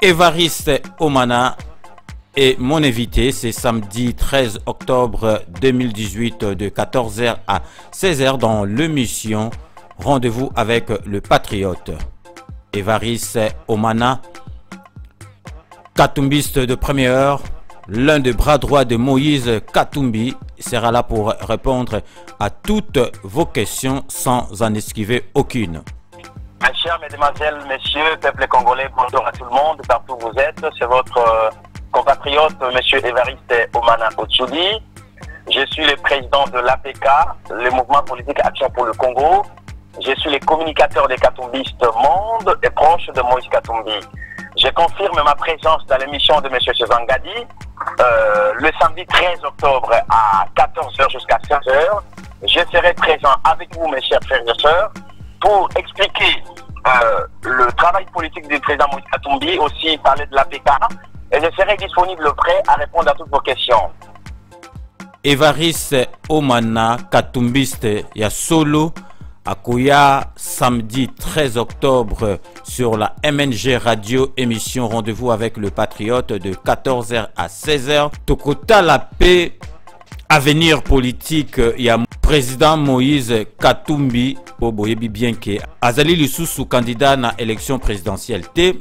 Évariste Omana est mon invité, c'est samedi 13 octobre 2018 de 14h à 16h dans l'émission Rendez-vous avec le Patriote. Évariste Omana, katumbiste de première heure, l'un des bras droits de Moïse Katumbi, sera là pour répondre à toutes vos questions sans en esquiver aucune. Mes chers mesdemoiselles, messieurs, peuple congolais, bonjour à tout le monde, partout où vous êtes. C'est votre compatriote, monsieur Évariste Omana Otchoudi. Je suis le président de l'APK, le mouvement politique Action pour le Congo. Je suis le communicateur des Katumbistes Monde et proche de Moïse Katumbi. Je confirme ma présence dans l'émission de monsieur Chezangadi le samedi 13 octobre à 14h jusqu'à 16h. Je serai présent avec vous, mes chers frères et sœurs, pour expliquer le travail politique du président Moïse Katumbi, aussi parler de l'APK, et je serai disponible prêt à répondre à toutes vos questions. Évariste Omana, katumbiste ya solo, Akoya, samedi 13 octobre sur la MNG Radio, émission Rendez-vous avec le Patriote de 14h à 16h. Tokota la paix, avenir politique, il y a président Moïse Katumbi Oboyebi bien que Azali Lisusu candidat na élection présidentielle T,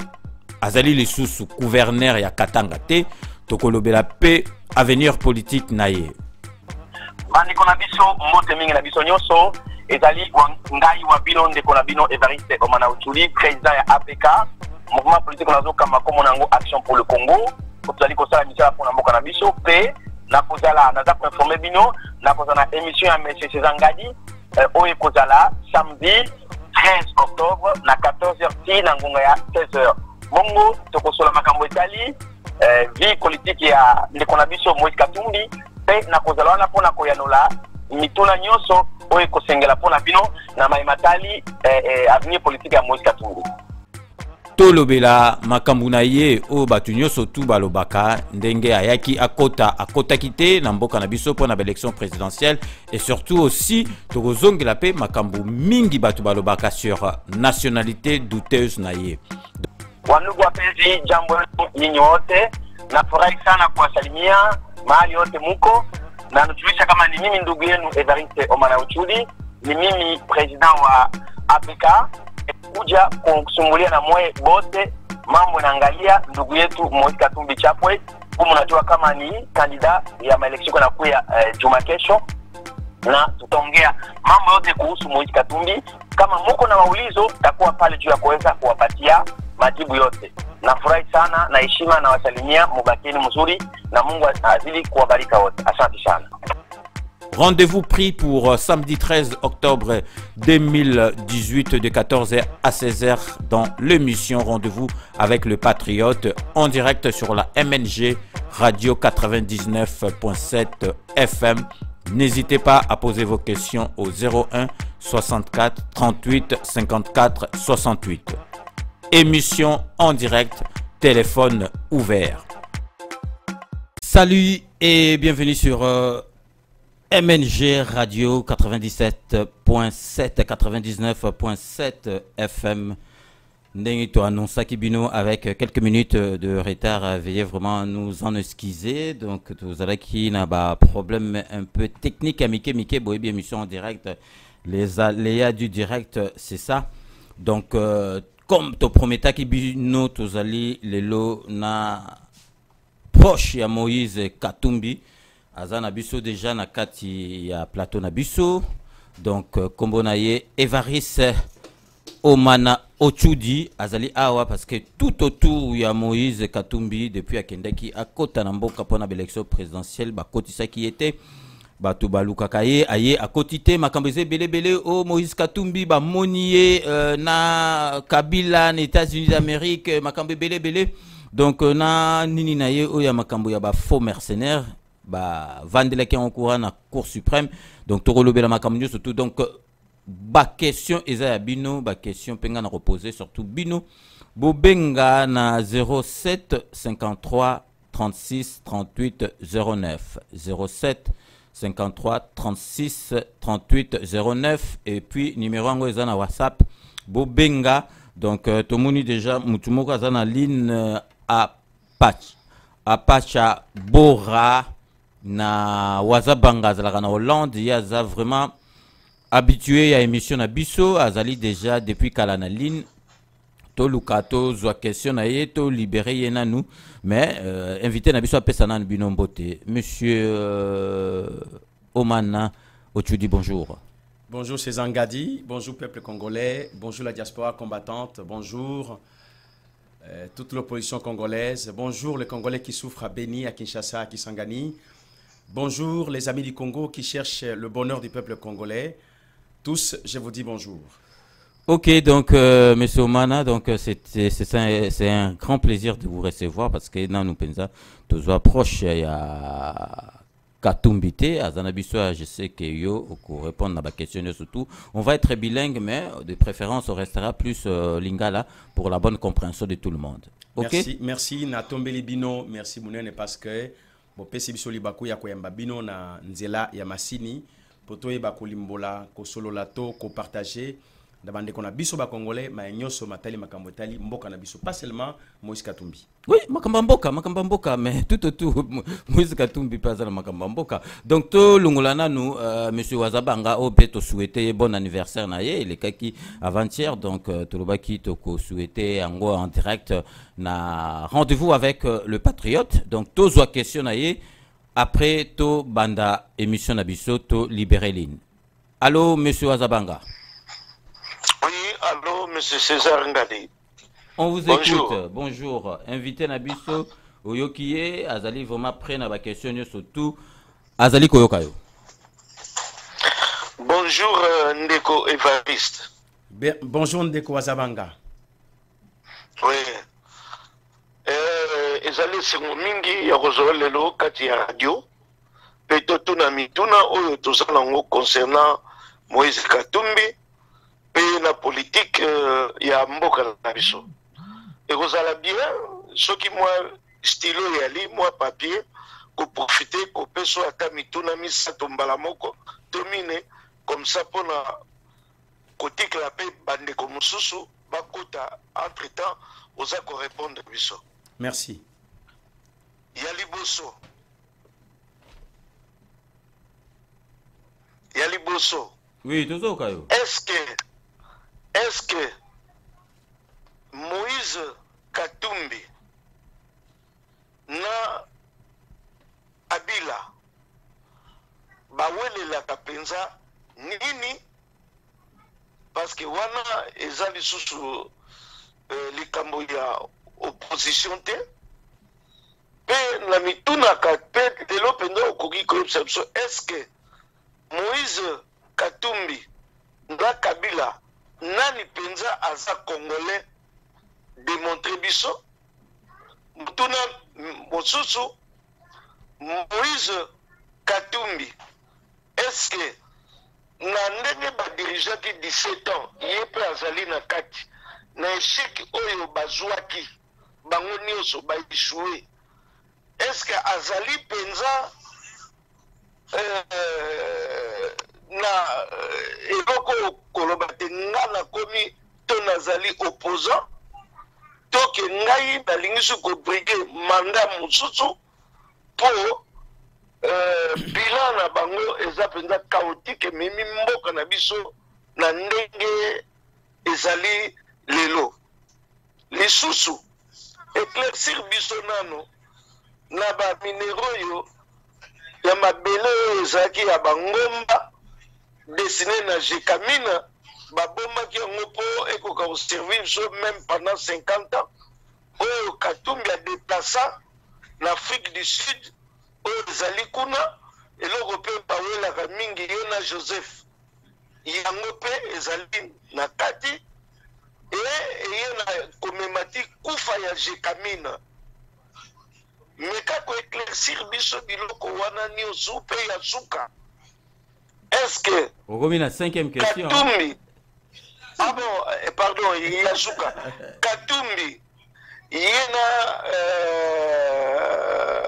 Azali Lisusu gouverneur ya Katanga T, tokolobela paix avenir politique naye. Bandeko na biso mbote mingi na biso nyonso ezali ngai wa bino ndeko na bino Évariste Omana Otchoudi, président ya APK, mouvement politique nazo kama komo nango Action pour le Congo, tozali kosala misala pour na mboka na biso pe na kozala naza ko informer bino na kozala émission ya monsieur Chezangadi oyo kozala samedi 13 octobre na 14h ti na ngonga ya 16h. Bongo tokosola makambo etali vie politique ya ndeko na biso Moïse Katumbi pe na kozala wana pona koyanola mituna nyonso oyo kosengela pona bino na maimatali avenir politique ya Moïse Katumbi. Tolobela makambo na ye o batu nyonso tu balobaka ndenge ayaki akota kite na mboka na biso pona élection présidentielle, et surtout aussi tokozongela pe makambo mingi batu balobaka sur nationalité douteuse na ye. Wandugu wapenzi, jambo nyinyi wote, nafurahi sana kuwasalimia mahali yote muko, na nujulisha kama ni mimi ndugu yenu Évariste Omana Otchoudi, ni mimi president wa APK, kuja kusumbulia na moyo bote mambo naangalia ndugu yetu Moïse Katumbi Chapwe, kama unajua kama ni kandida ya maelection kuna kuya juma kesho, na tutaongea mambo yote kuhusu Moïse Katumbi. Kama mko na maulizo takuwa pale juu ya kuweza kuwapatia majibu yote. Nafurahi sana na heshima na wasalimia, mubakini mzuri na Mungu azili kuwabariki wote. Asante sana. Rendez-vous pris pour samedi 13 octobre 2018 de 14h à 16h dans l'émission Rendez-vous avec le Patriote en direct sur la MNG Radio 99.7 FM. N'hésitez pas à poser vos questions au 01 64 38 54 68. Émission en direct, téléphone ouvert. Salut et bienvenue sur MNG Radio 97.7 99.7 FM. Nenito annonce Kibino avec quelques minutes de retard. Veuillez vraiment nous en excuser. Donc, vous avez qui n'a pas problème un peu technique à Mickey Boébi émission en direct. Les aléas du direct, c'est ça. Donc, comme tu promets Kibino, tu allez les lots na proche à Moïse Katumbi. Azana biso déjà na kati ya plateau na biso. Donc kombo na ye Évariste Omana Otchoudi azali awa parce que tout autour ya Moïse Katumbi depuis akendaki akota na mboka pona élection présidentielle ba kotisa qui était batu baluka kaye aye akotite makambeze belebele o Moïse Katumbi ba monier na Kabila na États-Unis d'Amérique makambe belebele. Donc na nini na ye o ya makambo ya ba faux mercenaires ba vandela qui en courant na Cour suprême. Donc tokolobe la makambo surtout donc ba question eza ya bino ba question penga na reposer surtout bino Bobenga na 07 53 36 38 09 07 53 36 38 09 et puis numéro ngo eza na WhatsApp Bobenga donc tomoni déjà mutumoko aza na ligne Apacha Bora na Wazabanga azalaka na Hollande yaza vraiment habitué à émission na biso azali déjà depuis kala na ligne to lukato zo question na ye to libéré yena nous mais invité na biso apesa na binombote monsieur Omana Otchoudi, bonjour. Bonjour c'est Zangadi, bonjour peuple congolais, bonjour la diaspora combattante, bonjour toute l'opposition congolaise, bonjour les Congolais qui souffrent à Beni, à Kinshasa, à Kisangani, bonjour les amis du Congo qui cherchent le bonheur du peuple congolais. Tous, je vous dis bonjour. Ok, donc monsieur Omana, donc c'est un grand plaisir de vous recevoir parce que nous pensons tous approche il y a Katumbité, à Zanabiso, je sais que yo pour répondre à ma question surtout, on va être bilingue mais de préférence on restera plus lingala pour la bonne compréhension de tout le monde. Ok. Merci Natombeli Bino, merci Mounene parce que bon pesi biso libaku ya koyamba bino na nzela ya masini poto yeba kolimbola ko solo lato ko partager dabande kona biso ba congolais ma nyoso matali makambo tali mboka na biso pas seulement Moïse Katumbi. Oui, makamba mboka mais tout Moïse Katumbi pas na makamba mboka. Donc to lungulana nous monsieur Wazabanga o beto souhaiter bon anniversaire na ye le kaki avant-hier donc to lobaki to ko souhaiter ango en direct na rendez-vous avec le patriote donc to zo question na ye après to banda émission na biso to libérer ligne. Allô monsieur Wazabanga. Oui, allô, monsieur César Ngadi. On vous écoute. Bonjour. Invité Nabiso, Oyokie, Azali vraiment prêt à la question surtout. Azali Koyokayo. Bonjour Ndeko Evariste. Bonjour Ndeko Wazabanga. Oui. Ezali sengo mingi ya kozola lelo kati ya radio. Peto tuna mituna oyo tozala ngo concernant Moïse Katumbi. La politique ya mboka na biso ekozala bien soki moi stylo yali moi papier ko profiter ko peso ata mituna misato mbala moko domine comme ça pona kotika la pe bande ko mususu bakota entre temps oza ko répondre biso. Merci. Yali boso. Oui, tozo kayo. Est-ce que Moïse Katumbi na Abila bawelela kapenza nini parce que wana eza lisusu likambo ya opposition te pe na mitunaka pe lelo penda okoki koyebisa biso est-ce que Moïse Katumbi na Kabila nani penza aza congolais démontrer biso mutuna mosusu Moïse Katumbi est-ce que na ndenge ba dirigeant qui 17 ans yepe azali na kati na échec oyo bazwaki bango nyonso ba échoué est-ce que azali penza na eloko koloba te nga na komi to nazali opposant to ke ngai balingi ko briguer mandat mususu po bilan na bango eza penza chaotique mimi mboka na biso na ndenge ezali lelo lisusu éclaircir biso nano na ba minéraux yo ya mabele ezaki ya bangomba dessiné na Jekamina babomaki yango po ekoka koservir biso même pendant 50 ans oyo Katumbi a déplacé na Afrique du Sud oyo ezali kuna eloko mpe bawelaka mingi ye na Joseph yango mpe ezali na kati eye na komemati kufa ya Jekamina mais kako éclaircir biso biloko wana nyonso mpe ya suka. Est-ce que la 5e question Katumbi Ah bon, pardon, Yazuka. Katumbi, il y a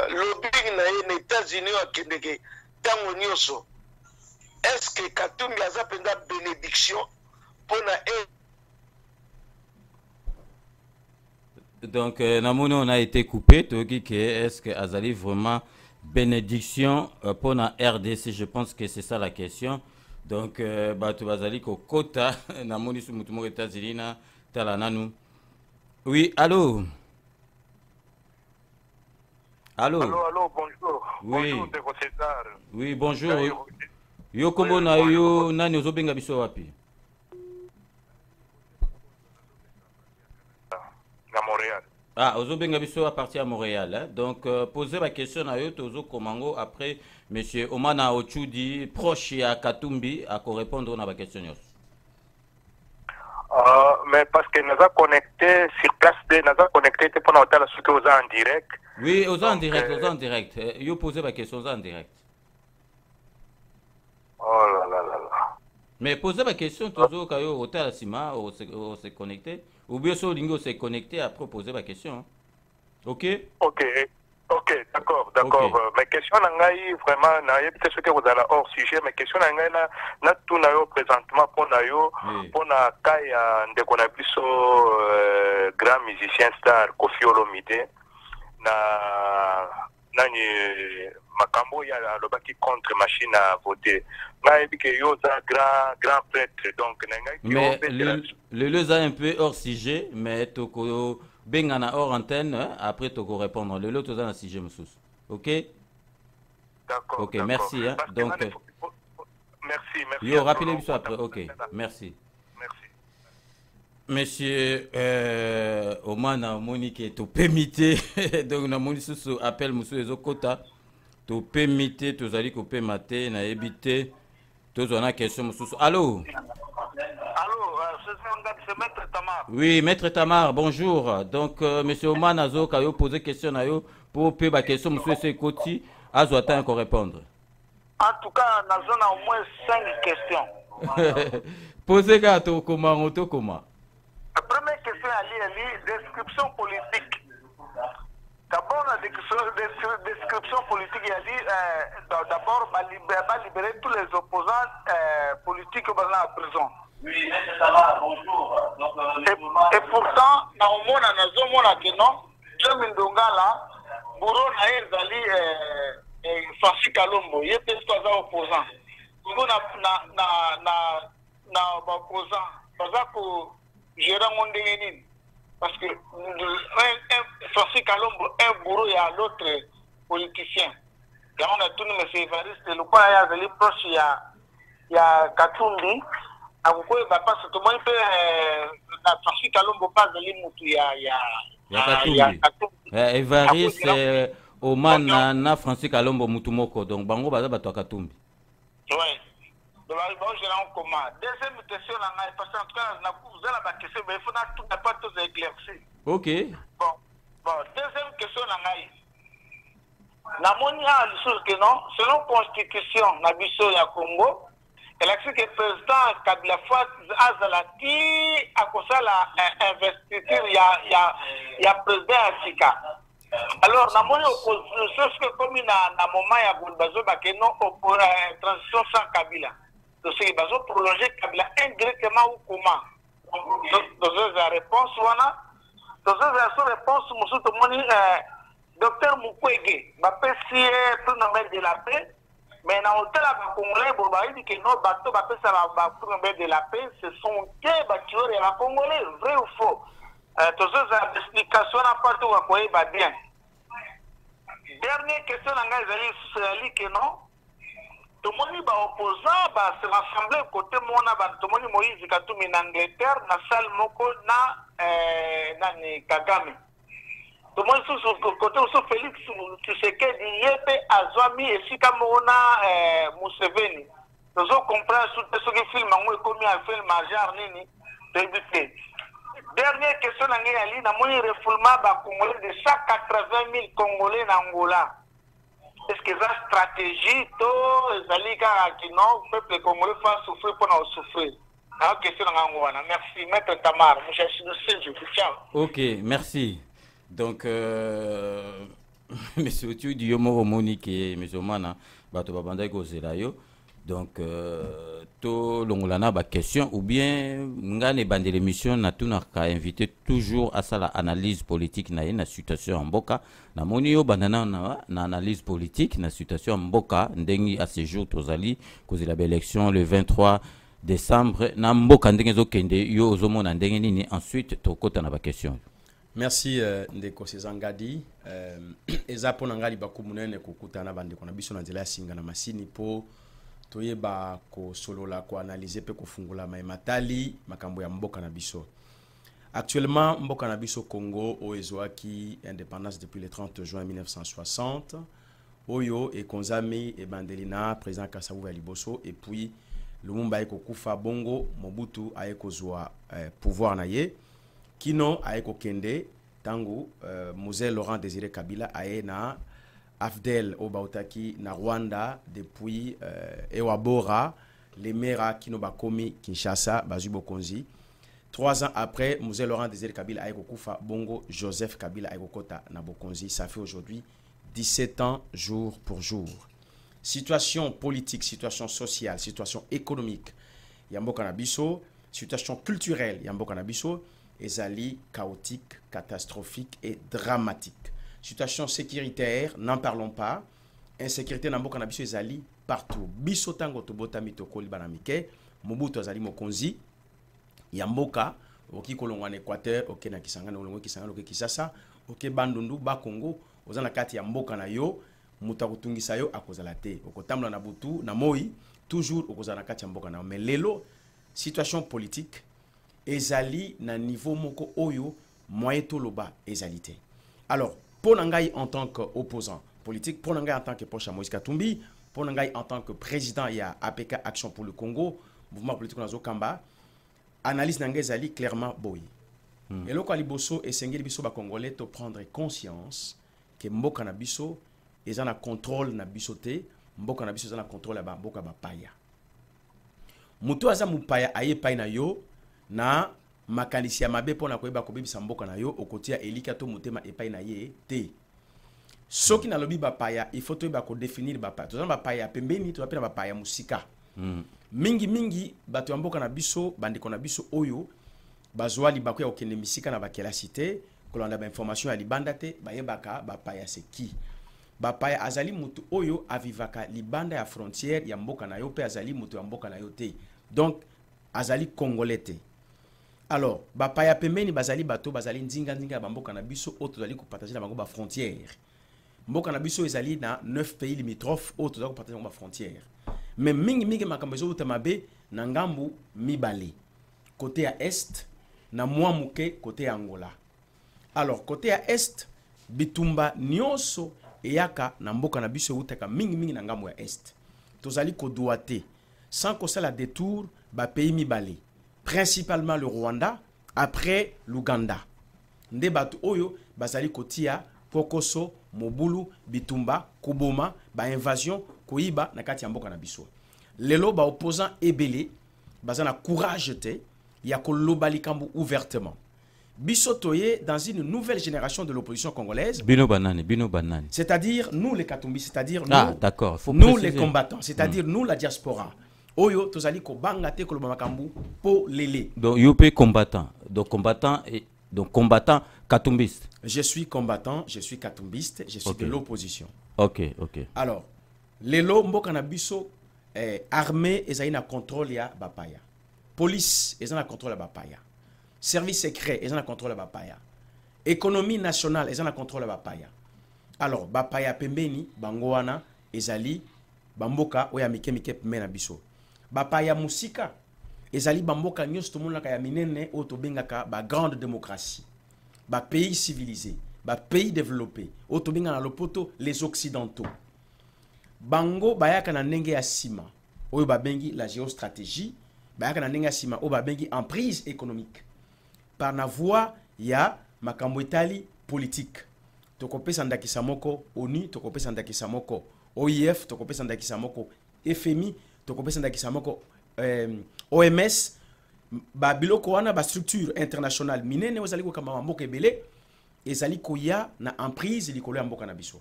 lobbying dans les États-Unis à Québec. Est-ce que Katumbi a une bénédiction pour la. Donc, Namouni, on a été coupé. Est-ce que Azali vraiment bénédiction pour la RDC? Je pense que c'est ça la question. Donc, tu vas aller au quota. Namouni, sous Moutoumou, États-Unis, Talananou. Oui, allô? Allô? Allô, bonjour. Oui. Bonjour, Ndeko César. Oui, bonjour. Yo kombo na yo nani ozobenga biso wapi? À Montréal. Ah, ozobenga biso à partir à Montréal. Hein? Donc, posez la question à yo tozo komango après monsieur Omana Ochudi proche à Katumbi à répondre à la question. Mais parce que nous avons connecté sur place, nous avons connecté pour nous dire ce que vous avez en direct. Oui, aux en direct, aux en direct. Yo posez la question en direct. Oh là là là là. Mais posez la question, toujours quand au hôtel à Sima, on s'est connecté. Ou bien sur Lingo s'est connecté après poser la question. Ok? Ok, ok, d'accord, d'accord. Okay. Mais question nangai vraiment, peut-être ce que vous avez hors sujet, mais question nangai na tout nayo présentement pour nayo, pour na kai de qu'on a plus grand musicien star Koffi Olomide na nani makambo ya lobaki contre machine à voter. Mais grand prêtre donc mais le a un peu hors sujet mais toko bengana hors antenne hein, après toko répondre le lot dans un sujet monsieur. OK? D'accord. OK, merci hein. Donc merci. Yo rappelez-moi ça après. OK, merci. Monsieur Omana Monique to permité donc na moni sous appel monsieur ezokota to permité to zali ko permaté na ebité to zona question monsieur. Allô? C'est Maître Tamar. Oui, Maître Tamar, bonjour. Donc monsieur Omana zo ka yo poser question na yo pour poser la question monsieur Sekoti azwata encore répondre. En tout cas, nous avons au moins 5 questions. Posez ka to comment La première question est description politique. D'abord, la description politique, il y a dit d'abord libérer tous les opposants politiques dans la prison. Oui, ça va, bonjour. Et pourtant, dans le monde, on a dit non, Jean Mindongala, Bouro Naïzali, Francis Kalombo, il y a des opposants. Nous avons opposants. Gérant Mondénine. Parce que Francis Kalombo, un bourreau, il y a l'autre politicien. Et on a tout le M. Evariste, le quoi, il y a proche, il y a Katumbi. À vous pouvez pas tout le monde peut Francis Kalombo pas de l'imoutou, il y a Katumbi. Evariste, Oman, na Francis Kalombo Moutumoko, donc Bango Baza Bato Katumbi. Oui. Deuxième question, parce qu'en tout cas, vous avez la question, mais il faut pas tous éclaircir. Ok. Bon, deuxième question, selon la constitution de Congo, il y a que le président Kabila Azalati a causé l'investiture, il y a président Asika. Alors, comme il y a un moment, il y a une transition sans Kabila. Donc, il va prolonger Kabila indirectement ou comment? Donc, la réponse, docteur Mukwege, prix Nobel de la paix, mais dans l'hôtel à Congolais, il dit que nos bateaux, prix Nobel de la paix, ce sont des bateaux de la Congolais, vrai ou faux? Donc, la explication n'a pas tout à bien. Dernière question, c'est que non. Tout le monde opposant se rassembler côté mon Moïse Katumbi en Angleterre, na salle moko na Kagame. Tout le monde côté Félix Tshisekedi yépe azwami et si kamona Museveni. Nous comprenons ce qui film en commis un film majeur nini débuté. Dernière question na ngali na moni refoulement ba Congolais de 180 000 Congolais en Angola. Est-ce que la stratégie, tout, les alliés qui n'ont, le peuple congolais va souffrir pour nous souffrir. question ngangwana. Merci maître Tamar, je vous tiens. OK, merci. Donc monsieur tu dis mo Monique et monsieur Mana bato babanda ko zelayo. Donc to longolana ba question ou bien ngane bande l'émission na tuna ka invité toujours à ça la analyse politique na situation en Mboka na moni yo banana na analyse politique na situation en Mboka ndengi à ce jour tozali cause la élection le 23 décembre na Mboka ndenge zo kende yo ozomona ndenge nini ensuite tokota na ba question. Merci ndeko Sezangadi eza pona ngali bakumunene kokutana bandeko na biso na nzela singa na masini po toyeba ko solola ko analyser pe ko fungula matali makambo ya mboka na biso. Actuellement mboka na biso Congo oezwaki indépendance depuis le 30 juin 1960 oyo e konzami e bandelina président Kasavubu ya liboso et puis Lumumba eko kufa bongo Mobutu ayekozwa pouvoir na ye kino ayeko kende tangu Mzee Laurent Désiré Kabila aye na Afdel Obautaki na Rwanda depuis Ewabora Lemera kino bakomi Kinshasa bazubo konzi 3 ans après Mzee Laurent Désiré Kabila ayeko kufa bongo Joseph Kabila ayeko kota na Bokonzi. Ça fait aujourd'hui 17 ans jour pour jour. Situation politique, situation sociale, situation économique yamboka na biso, situation culturelle yamboka na biso ezali chaotique, catastrophique et dramatique. Situation sécuritaire, n'en parlons pas. Insécurité namboka na biso ezali partout. Biso tango tobota mitoko libana mike, Mobutu azali mokonzi yamboka oki kolongwa na Équateur, oke na Kisangani, olongwa Kisangani, oke Kisasa, oke Bandundu, ba Congo, ozana kati ya mboka na yo, muta kutungisa yo akozala te. Okotamla na butu na moi, toujours okozana kati ya mboka na yo. Mais lelo situation politique ezali na niveau moko oyo moyen toloba ezalité. Alors pour Nangai en tant qu'opposant politique, pour Nangai en tant que proche à Moïse Katumbi, pour Nangai en tant que président il y a APK Action pour le Congo, mouvement politique nazo Kamba, analyse Nangai zali clairement boy. Et loko aliboso et sengeli biso ba congolais to prendre conscience que mboka na biso ezana contrôle na biso te, mboka na biso ezana contrôle ba mboka ba paya. Mutu aza mupaya aye pay na yo na makanisi ya mabe pona koyeba kobebisa mboka na yo okotia elika to motema epai na ye te. Soki na lobi ba paya il faut toyeba ko définir ba paya. Tozana ba paya pembeni to apena ba paya musika. Mingi bato ya mboka na biso bandeko na biso oyo bazwali bakoya okende misika na bakelasi te kolanda ba information ya libanda te bayebaka ba paya c'est qui. Ba paya azali mutu oyo avivaka libanda ya frontière ya mboka na yo pe azali mutu ya mboka na yo te. Donc azali congolais te. Alors, bapaya pembeni bazali bato bazali nzinga ya bamboka na biso oto zali ko partager na bango ba frontière. Mboka na biso ezali na 9 pays limitrophes oto zali ko partager ba frontière. Mais mingi makambo zo utamabe na ngambu mibale. Côté à est na mwa muke côté ya Angola. Alors, côté à est bitumba nyonso eyaka na mboka na biso utaka mingi na ngambu ya est. Tozali ko doate sans que ça la détour ba pays mibale. Principalement le Rwanda, après l'Ouganda. Nde batu oyo bazali kotia Pokoso, Mobulu, Bitumba, Kuboma, ba invasion, Koiba na kati ya mboka na biso. Lelo ba opposant ebele bazana courage te ya koloba likambu ouvertement. Biso toye dans une nouvelle génération de l'opposition congolaise. Bino banane. C'est-à-dire nous les Katumbi, c'est-à-dire nous les combattants, c'est-à-dire nous la diaspora. Oyo tozali ko bangate ko makambu po lele. Donc yopé combattant. Donc combattant katumbiste. Je suis combattant, je suis katumbiste, je suis de l'opposition. OK. Alors, lelo mboka na biso armée ezali na contrôle ya bapaya. Police ezali na contrôle ya bapaya. Service secret ezali na contrôle ya bapaya. Économie nationale ezali na contrôle ya bapaya. Alors, bapaya pembeni bango wana ezali bamboka oya mike mena biso. Bapaya musika ezali bamboka nyonso tomonaka ya minene oyo tobengaka ba grande démocratie, ba pays civilisé, ba pays développé oyo tobengaka na lopoto les occidentaux. Bango bayaka na ndenge ya sima oyo babengi la géostratégie, bayaka na ndenge ya sima oyo babengi emprise économique par na voie ya makambo etali politique. Tokopesa ndakisa moko ONU, tokopesa ndakisa moko OIF, tokopesa ndakisa moko FMI, tokopesa ndakisa moko OMS ba biloko wana ba structure internationale minene ozali ko kama mboka ebele ezali koya na emprise likolo ya mboka na biso.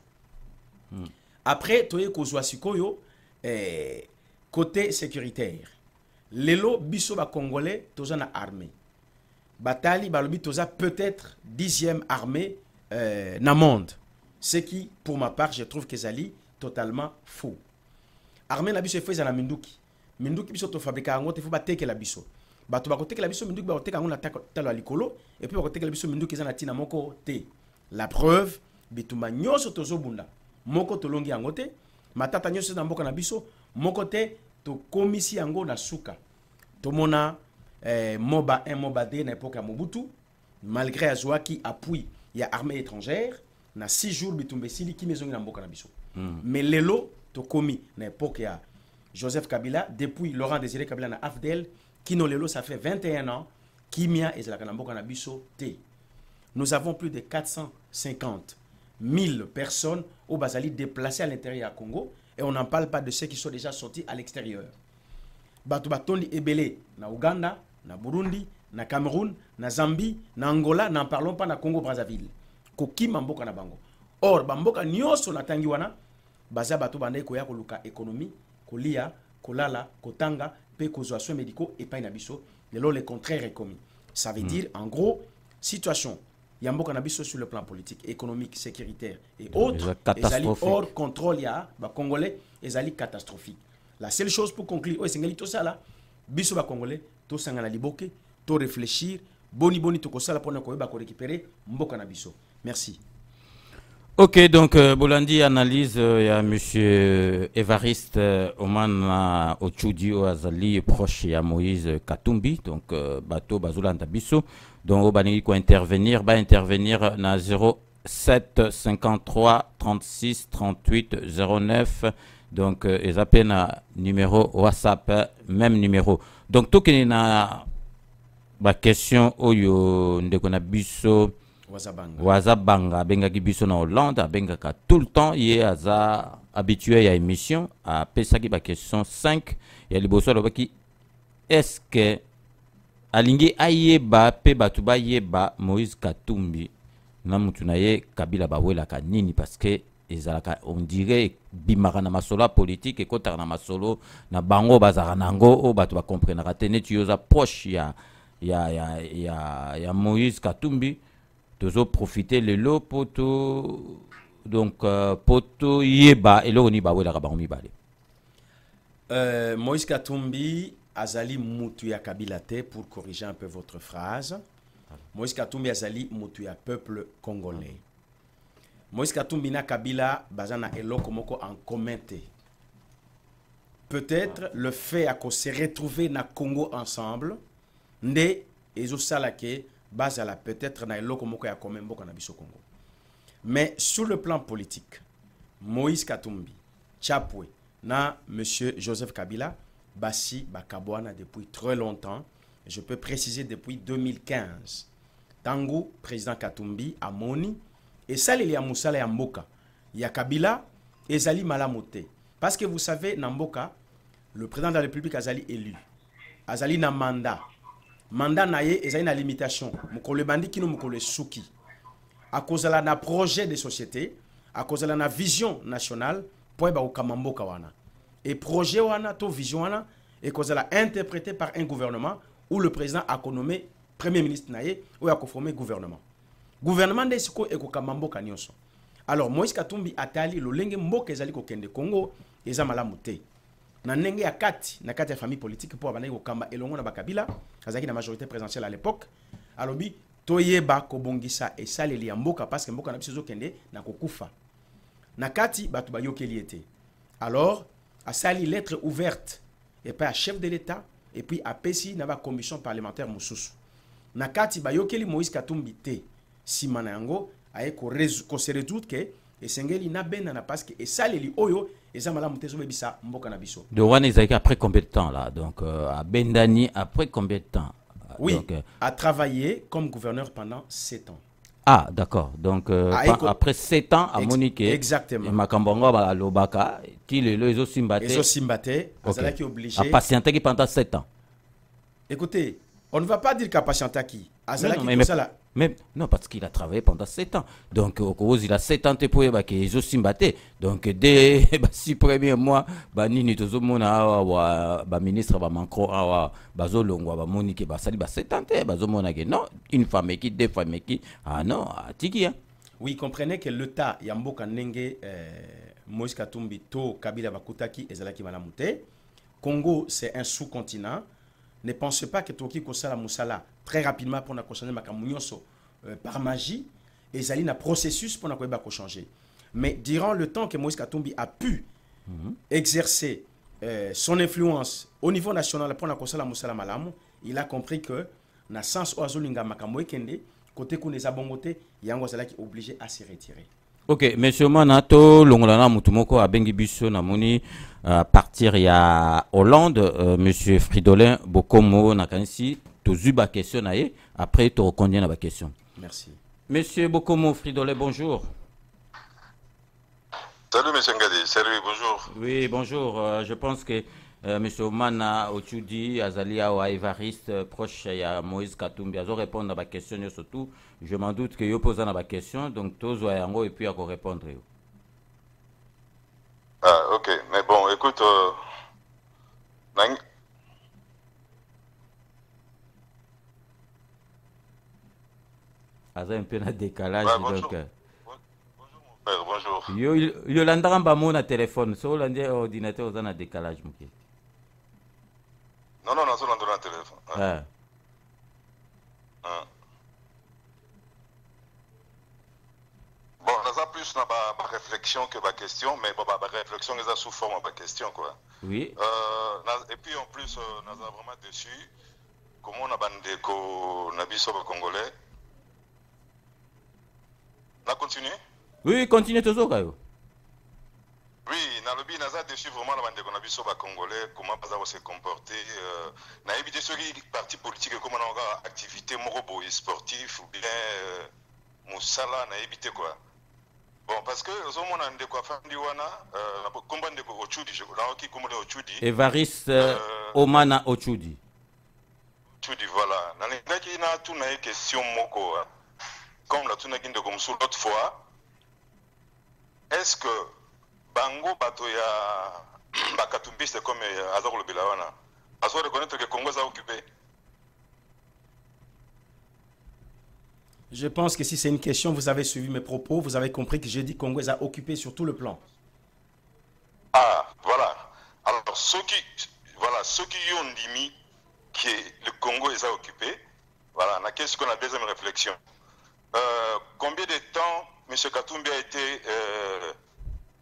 Après toye kozwa sikoyo côté sécuritaire lelo biso ba congolais toza na armée batali balobi toza peut-être 10e armée na monde, ce qui pour ma part je trouve que ezali totalement faux. Armée na biso efeza na minduki biso to fabriquer yango te fo bateke la biso bato bakoteka la biso minduki bakoteka yango na talo likolo et puis bakoteka la biso minduki eza na tina moko te. La preuve bitumba nyonso tozobunda moko tolongi yango te, matata nyonso na mboka na biso moko te, to komisi yango na suka. Tomona MOBA 1 MOBA 2 na époque ya Mobutu, malgré azwaki appui ya armée étrangère na 6 jours bitumba sili ki mezongi na mboka na biso. Mais lelo to komi na époque ya Joseph Kabila, depuis Laurent Désiré Kabila na AFDEL, kino lelo ça fait 21 ans kimia ezalaka na mboka na biso te. Nous avons plus de 450 000 personnes au Bazali déplacées à l'intérieur du Congo, et on n'en parle pas de ceux qui sont déjà sortis à l'extérieur. Batu batondi ebele na Uganda, na Burundi, na Cameroun, na Zambie, na Angola, n'en parlons pas na Congo Brazzaville. Koki mamboka na bango. Or bamboka nyonso na tangi wana baza batu bandai koya koluka économie, kolia, kolala, kotanga, pe kozwa soins médicaux et pas na biso. Le contraire est commis. Ça veut dire en gros situation Yamboka Nabiso sur le plan politique, économique, sécuritaire et autres, ezali hors contrôle ya ba Congolais, ezali catastrophique. La seule chose pour conclure, c'est que ça là, biso ba Congolais, to sangana liboke, to réfléchir, boni to kosala pour ko récupérer mboka na biso. Merci. Ok, donc Bolandi analyse ya monsieur Évariste Omana Otchoudi Azali proche ya Moïse Katumbi, donc bateau Bazulanda Bisso, donc Obani ko intervenir, intervenir na 07 53 36 38 09, donc ezapé na numéro WhatsApp, même numéro. Donc tout qui na ba question oyo ndeko na biso Wazabanga bengaki biso na Hollande bengaka tout le temps yé aza habitué à émission à pesaki ba question 5 ya liboso lobaki est-ce que alingi ayeba pe batu ba yeba Moïse Katumbi na mutu na ye Kabila bawela ka nini parce que ezalaka on dirait bimaka na masolo politique et kotaka na masolo na bango bazaka nango o batu ba comprendre ka teneti yoza proche ya Moïse Katumbi tozo profiter le lot poto donc poto yeba eloni ba wela ka ba mibale. Moïse Katumbi azali mutu ya Kabila te, pour corriger un peu votre phrase. Moïse Katumbi azali mutu ya peuple congolais. Moïse Katumbi na Kabila bazana eloko moko en commun te. Peut-être le fait à qu'on se retrouver na Congo ensemble nde ezo salake bazala peut-être na eloko moko ya commun mboka na biso Congo. Mais sur le plan politique, Moïse Katumbi, Chapwe, na monsieur Joseph Kabila, basi bakabwana depuis très longtemps. Je peux préciser depuis 2015. Tangu président Katumbi a moni et ça il y a musala ya mboka ya Kabila ezali malamote. Parce que vous savez Namboka, le président de la République azali élu. Azali na mandat. Mandat naye ezali na limitation. Mukole bandi kino mukole suki. À cause de la projet de société, à cause de la vision nationale, pour ba okamamboka wana. Et projet wana to vision wana et cause de la interprété par un gouvernement où le président a nommé premier ministre naye ou a conformé gouvernement. Gouvernement de siko e kokamamboka nyonso. Alors Moïse Katumbi atali lo lenge mboka ezali ko kende Congo eza malamu te. Na ndenge ya kati na kati ya famille politique pour abana ko kamba elongo na bakabila azaki na majorité présidentielle à l'époque. Alobi toyeba kobongisa esaleli ya mboka parce que mboka na biso kende na kokufa. Na kati batu ba yokeli ete. Alors asali lettre ouverte et pas à chef de l'État et puis à PESI na ba commission parlementaire mususu. Na kati ba yokeli Moïse Katumbi te simana yango aye ko se résoudre que esengeli na bena na parce que esaleli oyo eza malamu te zo bebisa mboka na biso. De wana ezaki après combien de temps là donc à Bendani après combien de temps? Oui, donc, a travaillé comme gouverneur pendant 7 ans. Ah, d'accord. Donc, après 7 ans, à Monique, exactement. Et Makambongo, à Lobaka, qui les autres Simbate. Les autres Simbate, qui obligé. A patienté pendant 7 ans. Écoutez, On ne va pas dire qu'Apachanta qui. Mais non, parce qu'il a travaillé pendant 7 ans. Donc, au cause, il a 7 ans pour qu'il ait donc, dès les 6 premiers mois, Nini Tozomona, ministre Macron, Bazolongo, Monique, Basali, 7 ans, Bazomona, non, une femme qui, deux femmes qui, ah non, Tiki. Oui, comprenez que l'État, Yamboka Nenge, Moïse Katumbi, To, Kabila Bakutaki, Ezalaki Malamute. Congo, c'est un sous-continent. Ne pensez pas que Toki Kosala Moussala, très rapidement, pour changer Makamounyoso par magie, et Zali un processus pour changer. Mais durant le temps que Moïse Katumbi a pu exercer son influence au niveau national pour Kosala Moussala Malamu, il a compris que, dans le sens où Azolinga Makamoe Kende, côté Kouneza Bongote, Yango Zalaki obligé à se retirer. Ok, monsieur Manato, Longolana Mutumoko a Bengibiso Namoni, à partir il y a Hollande, monsieur Fridolin Bokomo Nakansi, tu zuba question nae, après tu reconduis la question. Merci. Monsieur Bokomo Fridolin, bonjour. Salut monsieur Ngadi, salut, bonjour. Oui, bonjour. Je pense que monsieur Omana Ochudi, Azalia ou Evariste, proche à Moïse Katumbi, ils ont répondu à ma question surtout. Je m'en doute que vous posez ma question, donc tous et puis à répondre. Ah, ok, mais bon, écoute, un peu de décalage. Bonjour. Donc, Bonjour mon père, bonjour. Yo l'andra mon téléphone, so l'andra ordinateur aux un décalage. Non, c'est l'endroit de téléphone. Ah. Bon, ça plus ma réflexion que ma question, mais bon, ma réflexion est sous forme de ma question, quoi. Oui. Et puis en plus, on a vraiment dessus comment on a bandé qu'on a vu sur le Congolais. On a continué? Oui, continuez toujours, Kayo. Oui, dans le but, on a dessus vraiment la bande qu'on a vu sur le Congolais, comment on va se comporter. On a évité sur les partis politiques, comment on a activité sportive ou bien Moussala, on a évité quoi. Bon, parce que au moment où on a quoi faire du wana, combat de Ochudi, je crois qui combat Ochudi. Evariste Omana Ochudi. Ochudi, voilà. Dans les cas qui n'a tout n'a question moko, comme la tout n'a qu'une de comme sous l'autre fois. Est-ce que Bango Batoya Bakatumbi c'est comme Azar le Bilawana, à soit reconnaître que Congo a occupé. Je pense que si c'est une question, vous avez suivi mes propos, vous avez compris que j'ai dit que Congo a occupé sur tout le plan. Ah, voilà. Alors, ceux qui ont dit que le Congo est occupé, voilà, qu'est-ce qu'on a deuxième réflexion. Combien de temps M. Katumbi a été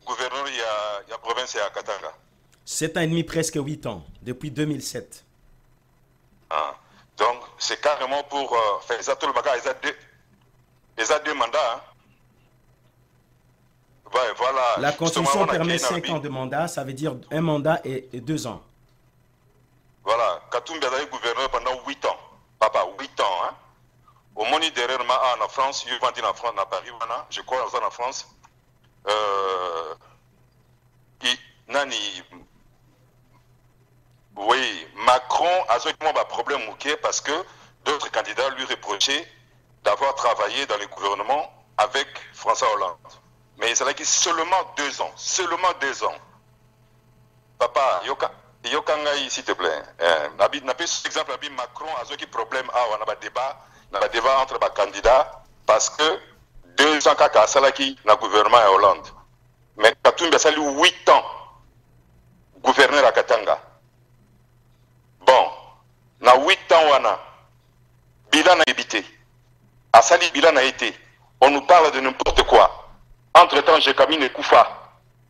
gouverneur il y a province à Katanga? 7 ans et demi, presque 8 ans, depuis 2007. Ah, donc, c'est carrément pour faire ça tout le bagage. Ils ont deux mandats. Hein. Ouais, voilà. La Constitution permet 5 ans de mandat, ça veut dire un mandat et 2 ans. Voilà. Katumbi a été gouverneur pendant 8 ans. Papa, 8 ans. Hein. Au moni derrière en France, je vais dire en France, à Paris, je crois en France. Oui, Macron a ce problème parce que d'autres candidats lui reprochaient d'avoir travaillé dans le gouvernement avec François Hollande. Mais c'est là qu'il seulement 2 ans. Seulement 2 ans. Papa, Yokangaï, s'il te plaît. Exemple, Macron a ce problème. On a un débat entre les candidats parce que 2 ans kaka salaki na gouvernement à Hollande. Mais Katumbi a sali 8 ans gouverneur à Katanga. Bon, na 8 ans wana bilan a évité. À sali bilan a été. On nous parle de n'importe quoi. Entre-temps, Jekamine Koufa,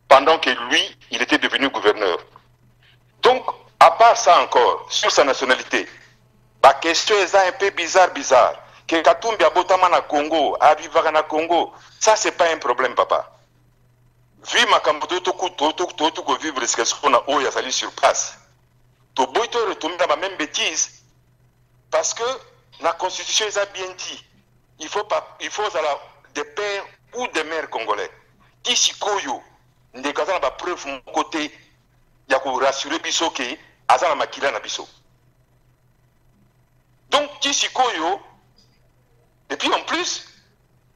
pendant que lui, il était devenu gouverneur. Donc, à part ça encore, sur sa nationalité, la question est un peu bizarre. Que Katumbi a botama na Congo, a vivre na Congo, ça c'est pas un problème, papa. Vu ma cambodo to vivre ce qu'on a eu à salir sur place. To boito retomber dans la même bêtise parce que la constitution a bien dit, il faut des pères ou des mères congolais. Ici koyo, ndekaza na preuve mon côté, ya ko rassurer biso ke azana makila na biso. Tisikoyo, et puis en plus,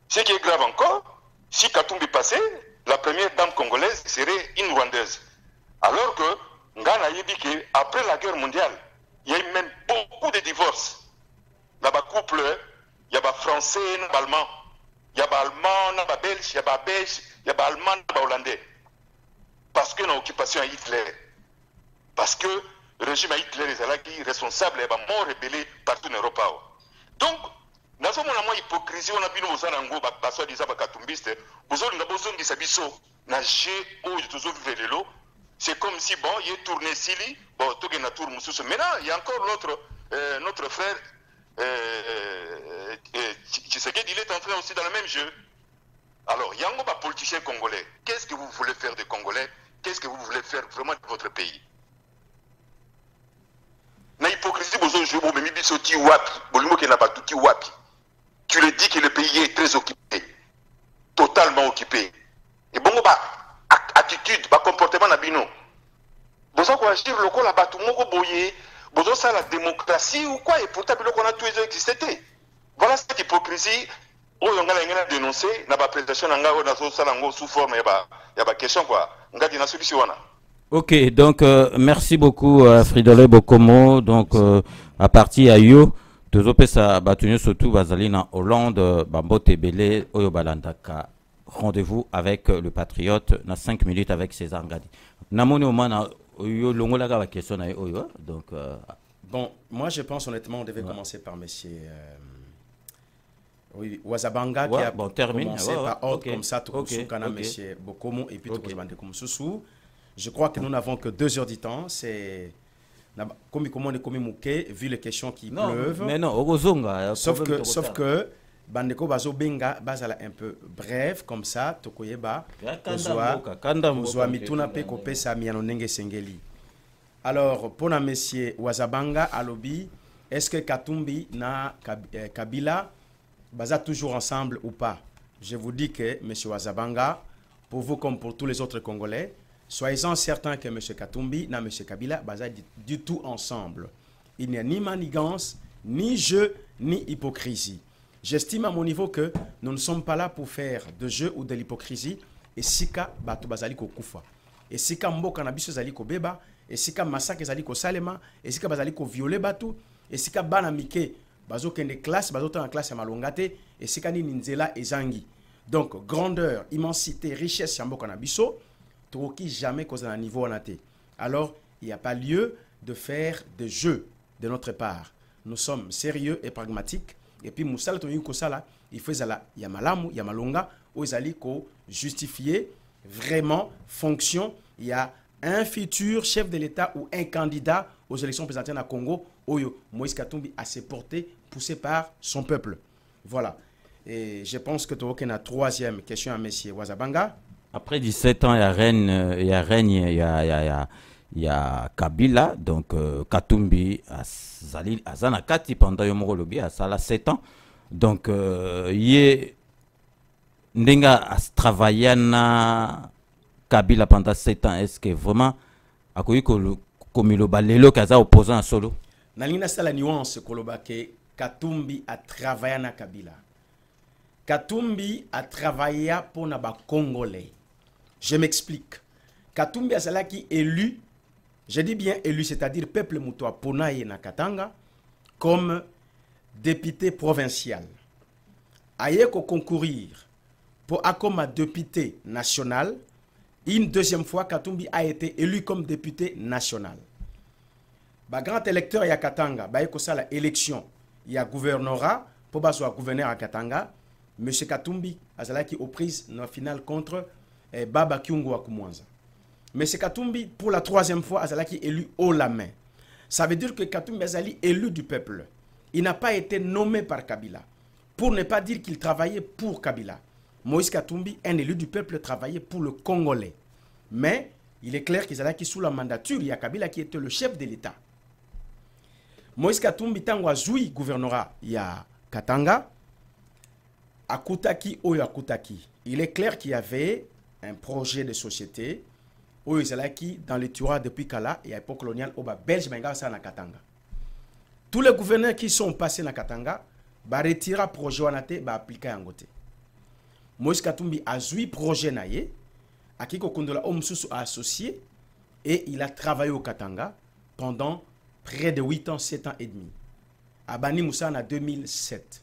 ce qui est grave encore, si Katumbi passait, la première dame congolaise serait une Rwandaise. Alors que Ngana Yebike, après la guerre mondiale, il y a eu même beaucoup de divorces. Il y a des couples, il y a des Français, il y a des Allemands, il y a des Allemands, il y a des Belges, il y a des Belges, il y a des Allemands, il y a des Hollandais. Parce que l'occupation à Hitler, parce que le régime à Hitler est responsable et mort rébellé partout en Europe. Donc, nous avons une hypocrisie, on a vu nos anangos, parce que nous avons katumbiste, nous avons besoin de sabiso, na G, où toujours vivre l'eau. C'est comme si, bon, il est tourné Sili, bon, tout est tour Moussous. Maintenant, il y a encore notre frère, Tshisekedi, il est entré aussi dans le même jeu. Alors, il y a un politicien congolais. Qu'est-ce que vous voulez faire des Congolais? Qu'est-ce que vous voulez faire vraiment de votre pays? Na hypocrisie, tu le dis que le pays est très occupé, totalement occupé. Et bon, attitude, comportement nabino. Vous avez agir le coup là-bas, tout le monde boyé. Vous avez la démocratie ou quoi? Et pourtant, on a tous existé. Voilà cette hypocrisie. Oh, on a dénoncé, n'a pas présentation, on a sous forme, il y a pas question quoi. On a dit la solution. Ok, donc merci beaucoup Fridolin Bokomo. Donc à partir à yo, tous les ça battu surtout Bazalina Hollande, Bambote Belé, Oyo Balandaka. Rendez-vous avec le patriote dans 5 minutes avec César Ngadi. Namoni Omana Oyo Longola la question na Oyo. Donc bon, moi je pense honnêtement on devait commencer par monsieur oui, Wazabanga qui a commencé par ordre comme ça, tout Kana monsieur Bokomo et puis tout comme Soussou. Je crois que nous n'avons que 2 heures du temps. C'est comme vu les questions qui pleuvent. Mais non, sauf que Bandeko Bazo Benga Bazala un peu bref comme ça. Tokoyeba Kozwa Mituna Pe Kopesa Mianonenge Sengeli. Alors pour monsieur Wazabanga Alobi, est-ce que Katumbi na Kabila Baza toujours ensemble ou pas? Je vous dis que monsieur Wazabanga, pour vous comme pour tous les autres Congolais, soyez-en certains que M. Katumbi et M. Kabila basent du tout ensemble. Il n'y a ni manigance, ni jeu, ni hypocrisie. J'estime à mon niveau que nous ne sommes pas là pour faire de jeu ou de l'hypocrisie. Et sika batu bazali ko kufa. Et sika mboka na biso zali ko beba. Et sika massacre zali ko salema. Et sika bazali ko violer batu. Et sika bana mike bazo kende classe, bazo en classe ya malongate. Et sika ni ninzela ezangi. Donc grandeur, immensité, richesse ya mboka na biso. Qui jamais cause un niveau en athée. Alors, il n'y a pas lieu de faire des jeux de notre part. Nous sommes sérieux et pragmatiques. Et puis, Moussala, il faut Yamalamu, Yamalonga, où ils justifier vraiment fonction. Il y a un futur chef de l'État ou un candidat aux élections présidentielles à Congo, Oyo Moïse Katumbi, a ses portées poussées par son peuple. Voilà. Et je pense que tu as une 3e question à M. Wazabanga. Après 17 ans, il y a Kabila, donc Katumbi, Azanakati pendant Yomorolobi, à Sala 7 ans. Donc, il y a travaillé na Kabila pendant 7 ans. Est-ce que vraiment, comme il a opposant à Solo? Nalina c'est la nuance que Katumbi a travaillé na Kabila. Katumbi a travaillé pour les Congolais. Je m'explique. Katumbi Azalaki élu, je dis bien élu, c'est-à-dire peuple Moutoua Ponaye na Katanga, comme député provincial. Ayeko concourir pour comme député national. Une 2e fois, Katumbi a été élu comme député national. Ba grand électeur ya Katanga, ba yeko sa la élection, il y a gouvernorat pour baso gouverneur à Katanga. Monsieur Katumbi Azalaki aux prises dans la finale contre Baba Kyungu wa Kumwanza. Mais c'est Katumbi, pour la 3e fois, Azalaki élu haut la main. Ça veut dire que Katumbi Azali élu du peuple. Il n'a pas été nommé par Kabila. Pour ne pas dire qu'il travaillait pour Kabila. Moïse Katumbi, un élu du peuple, travaillait pour le Congolais. Mais il est clair qu'Azalaki sous la mandature, il y a Kabila qui était le chef de l'État. Moïse Katumbi, Tangwa Zoui, gouvernorat, il y a Katanga. Akutaki, Oyo Akutaki. Il est clair qu'il y avait un projet de société où ils allaient dans le Tura depuis Kala et à l'époque coloniale au Belge Benga ça na Katanga. Tous les gouverneurs qui sont passés dans Katanga, ba retira projet wanate ba appliquer yangote. Moïse Katumbi a joué projet naye, akiko kondola omsusu a associé et il a travaillé au Katanga pendant près de 8 ans, 7 ans et demi. À Bani Moussa en 2007.